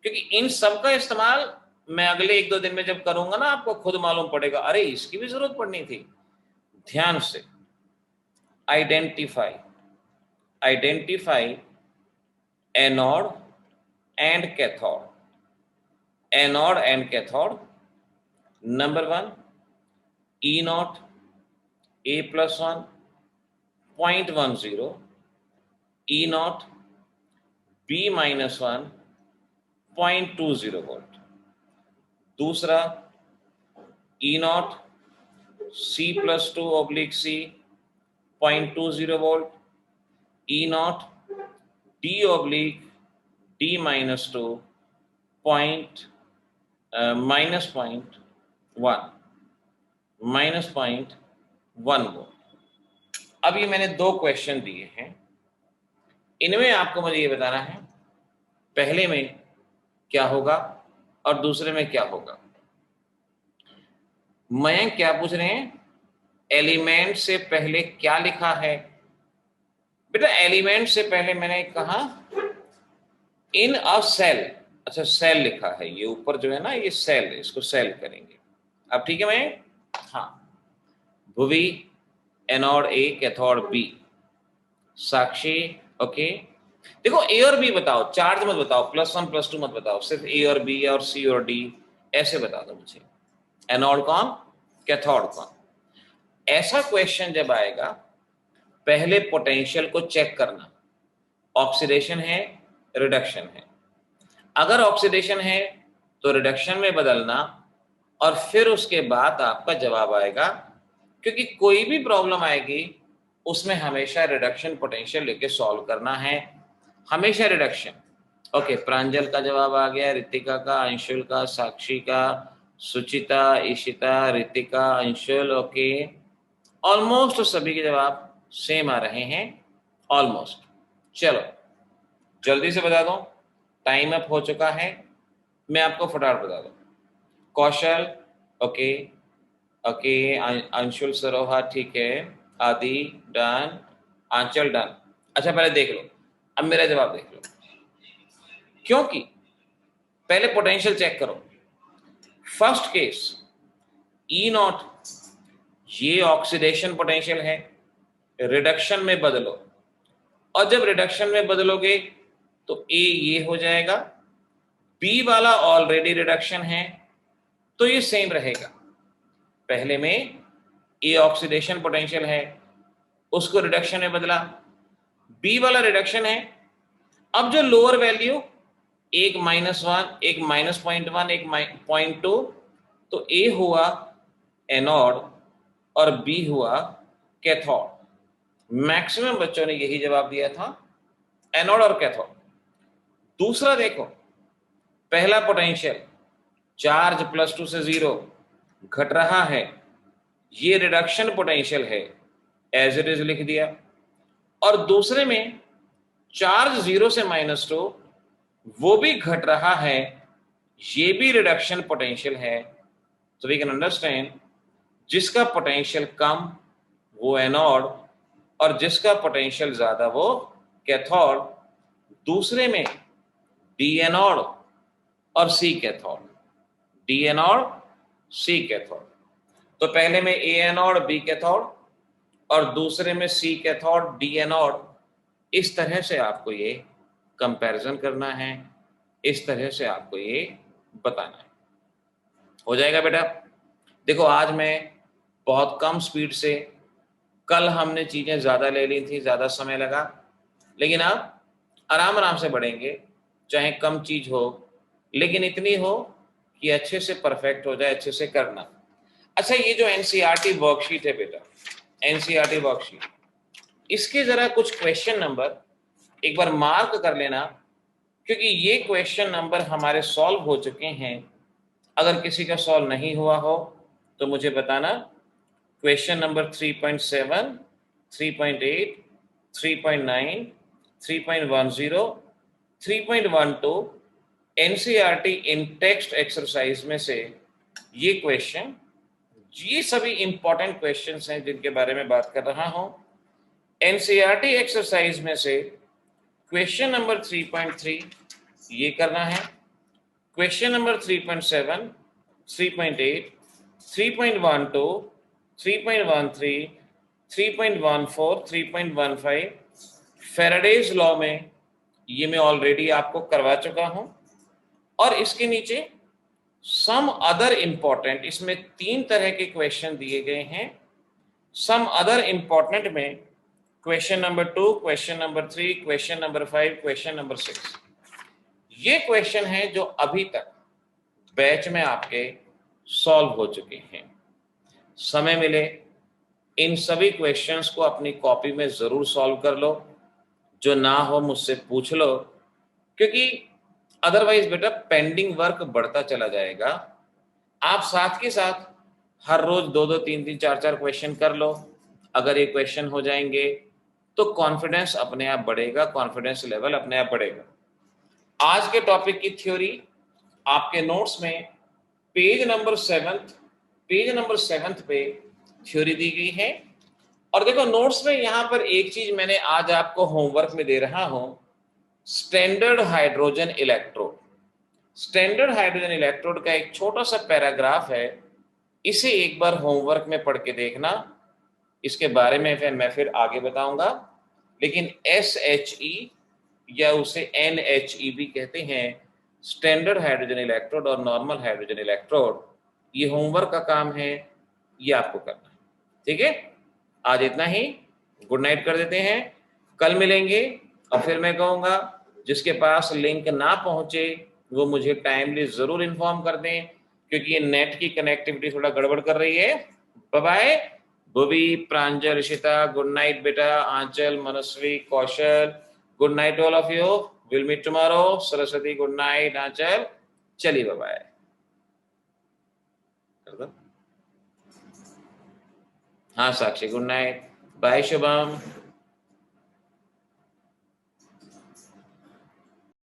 Speaker 1: क्योंकि इन सब का इस्तेमाल मैं अगले 1-2 दिन में जब करूंगा ना, आपको खुद मालूम पड़ेगा, अरे इसकी भी जरूरत पड़नी थी। ध्यान से, identify anode and cathode, anode and cathode. Number 1, E0 A+1 0.10, E0 B-1 0.20 volt. दूसरा E0 C+2/C 0.20 volt, E0 D/D-2 -0.1 volt. अब ये मैंने दो क्वेश्चन दिए हैं, इनमें आपको मुझे ये बताना है पहले में क्या होगा और दूसरे में क्या होगा। मयंक क्या पूछ रहे हैं, एलिमेंट से पहले क्या लिखा है? बेटा एलिमेंट से पहले मैंने कहा इन अ सेल, अच्छा सेल लिखा है, ये ऊपर जो है ना ये सेल, इसको सेल करेंगे। अब ठीक है मैं, हाँ, भुवी एनोड ए कैथोड बी, साक्षी ओके। देखो ए और बी बताओ, चार्ज मत बताओ, +1 +2 मत बताओ, सिर्फ ए और बी और सी और डी ऐसे बता दो मुझे। एनोड कौन, कैथोड कौन। ऐसा क्वेश्चन जब आएगा पहले पोटेंशियल को चेक करना, ऑक्सीडेशन है रिडक्शन है। अगर ऑक्सीडेशन है तो रिडक्शन में बदलना और फिर उसके बाद आपका जवाब आएगा, क्योंकि कोई भी प्रॉब्लम आएगी उसमें हमेशा रिडक्शन पोटेंशियल लेके सॉल्व करना है, हमेशा रिडक्शन। ओके, प्रांजल का जवाब आ गया, रितिका का, अंशुल का, साक्षी का, सुचिता, ईशिता, रितिका, अंशुल, ओके। ऑलमोस्ट सभी के जवाब सेम आ रहे हैं, ऑलमोस्ट। चलो जल्दी से बता दो, टाइम अप हो चुका है, मैं आपको फटाफट बता दूं। कौशल ओके, ओके, अंशुल सरोहा ठीक है, आदि डन, आंचल डन। अच्छा पहले देख लो, अब मेरा जवाब देख लो, क्योंकि पहले पोटेंशियल चेक करो। फर्स्ट केस ई नॉट, ये ऑक्सीडेशन पोटेंशियल है, रिडक्शन में बदलो, और जब रिडक्शन में बदलोगे तो ए ये हो जाएगा, बी वाला ऑलरेडी रिडक्शन है तो ये सेम रहेगा। पहले में ए ऑक्सीडेशन पोटेंशियल है, उसको रिडक्शन में बदला, बी वाला रिडक्शन है। अब जो लोअर वैल्यू, एक -1, एक -0.1, एक 0.2, तो ए हुआ एनोड और बी हुआ कैथोड। मैक्सिमम बच्चों ने यही जवाब दिया था, एनोड और कैथोड। दूसरा देखो, पहला पोटेंशियल चार्ज +2 से 0 घट रहा है, ये रिडक्शन पोटेंशियल है, एज इट इज लिख दिया। और दूसरे में चार्ज 0 से -2 वो भी घट रहा है, ये भी रिडक्शन पोटेंशियल है। तो वी कैन अंडरस्टैंड जिसका पोटेंशियल कम वो एनोड और जिसका पोटेंशियल ज्यादा वो कैथोड। दूसरे में डी एनोड और सी कैथोड, डी एनोड सी कैथोड। तो पहले में ए एनोड बी कैथोड और दूसरे में सी कैथोड डी एनोड। इस तरह से आपको ये कंपैरिजन करना है, इस तरह से आपको ये बताना है। हो जाएगा बेटा। देखो आज मैं बहुत कम स्पीड से, कल हमने चीजें ज्यादा ले ली थी, ज्यादा समय लगा, लेकिन अब आराम आराम से बढ़ेंगे, चाहे कम चीज हो लेकिन इतनी हो कि अच्छे से परफेक्ट हो जाए, अच्छे से करना। अच्छा ये जो एनसीईआरटी वर्कशीट है बेटा, एनसीईआरटी वर्कशीट, इसके जरा कुछ क्वेश्चन नंबर एक बार मार्क कर लेना, क्योंकि ये क्वेश्चन नंबर हमारे सॉल्व हो चुके हैं। अगर किसी का सॉल्व नहीं हुआ हो तो मुझे बताना। क्वेश्चन नंबर 3.7, 3.8, 3.9, 3.10, 3.12 एनसीईआरटी इन टेक्स्ट एक्सरसाइज में से ये क्वेश्चन, ये सभी इंपॉर्टेंट क्वेश्चंस हैं जिनके बारे में बात कर रहा हूं। एनसीईआरटी एक्सरसाइज में से क्वेश्चन नंबर 3.3 ये करना है, क्वेश्चन नंबर 3.7, 3.8, 3.12, 3.13, 3.14, 3.15 फेराडेज लॉ में ये मैं ऑलरेडी आपको करवा चुका हूं। और इसके नीचे सम अदर इंपॉर्टेंट, इसमें 3 तरह के क्वेश्चन दिए गए हैं। सम अदर इंपॉर्टेंट में question number 2, question number 3, question number 5, question number 6, ये क्वेश्चन हैं जो अभी तक बैच में आपके सॉल्व हो चुके हैं। समय मिले इन सभी क्वेश्चंस को अपनी कॉपी में जरूर सॉल्व कर लो, जो ना हो मुझसे पूछ लो, क्योंकि अदरवाइज बेटा पेंडिंग वर्क बढ़ता चला जाएगा। आप साथ के साथ हर रोज 2-2, 3-3, 4-4 क्वेश्चन कर लो। अगर ये क्वेश्चन हो जाएंगे तो कॉन्फिडेंस अपने आप बढ़ेगा, कॉन्फिडेंस लेवल अपने आप बढ़ेगा। आज के टॉपिक की थ्योरी आपके नोट्स में पेज नंबर 7 पे थ्योरी दी गई है। और देखो नोट्स में यहां पर एक चीज मैंने आज आपको होमवर्क में दे रहा हूं, standard hydrogen electrode. Standard hydrogen electrode का एक छोटा सा पैराग्राफ है, इसे एक बार होमवर्क में पढ़ के देखना। इसके बारे में मैं फिर आगे बताऊंगा। लेकिन SHE या उसे NHE भी कहते हैं, स्टैंडर्ड हाइड्रोजन इलेक्ट्रोड और नॉर्मल हाइड्रोजन इलेक्ट्रोड, ये होमवर्क का काम है, ये आपको करना है। ठीक है, आज इतना ही, गुड नाइट कर देते हैं, कल मिलेंगे। और फिर मैं कहूँगा जिसके पास लिंक ना पहुंचे वो मुझे टाइमली जरूर इन्फॉर्म कर दें, क्योंकि ये नेट की कनेक्टिविटी थोड़ा गड़बड़ कर रही है। Bye bye. Bhuvi, Pranjal, Rishita, good night बेटा, Aanchal, Manasvi, Kaushal, good night all of you, will meet tomorrow. Saraswati good night, Aanchal, चलिए बाय बाय। हाँ Sakshi good night, bye Shubham.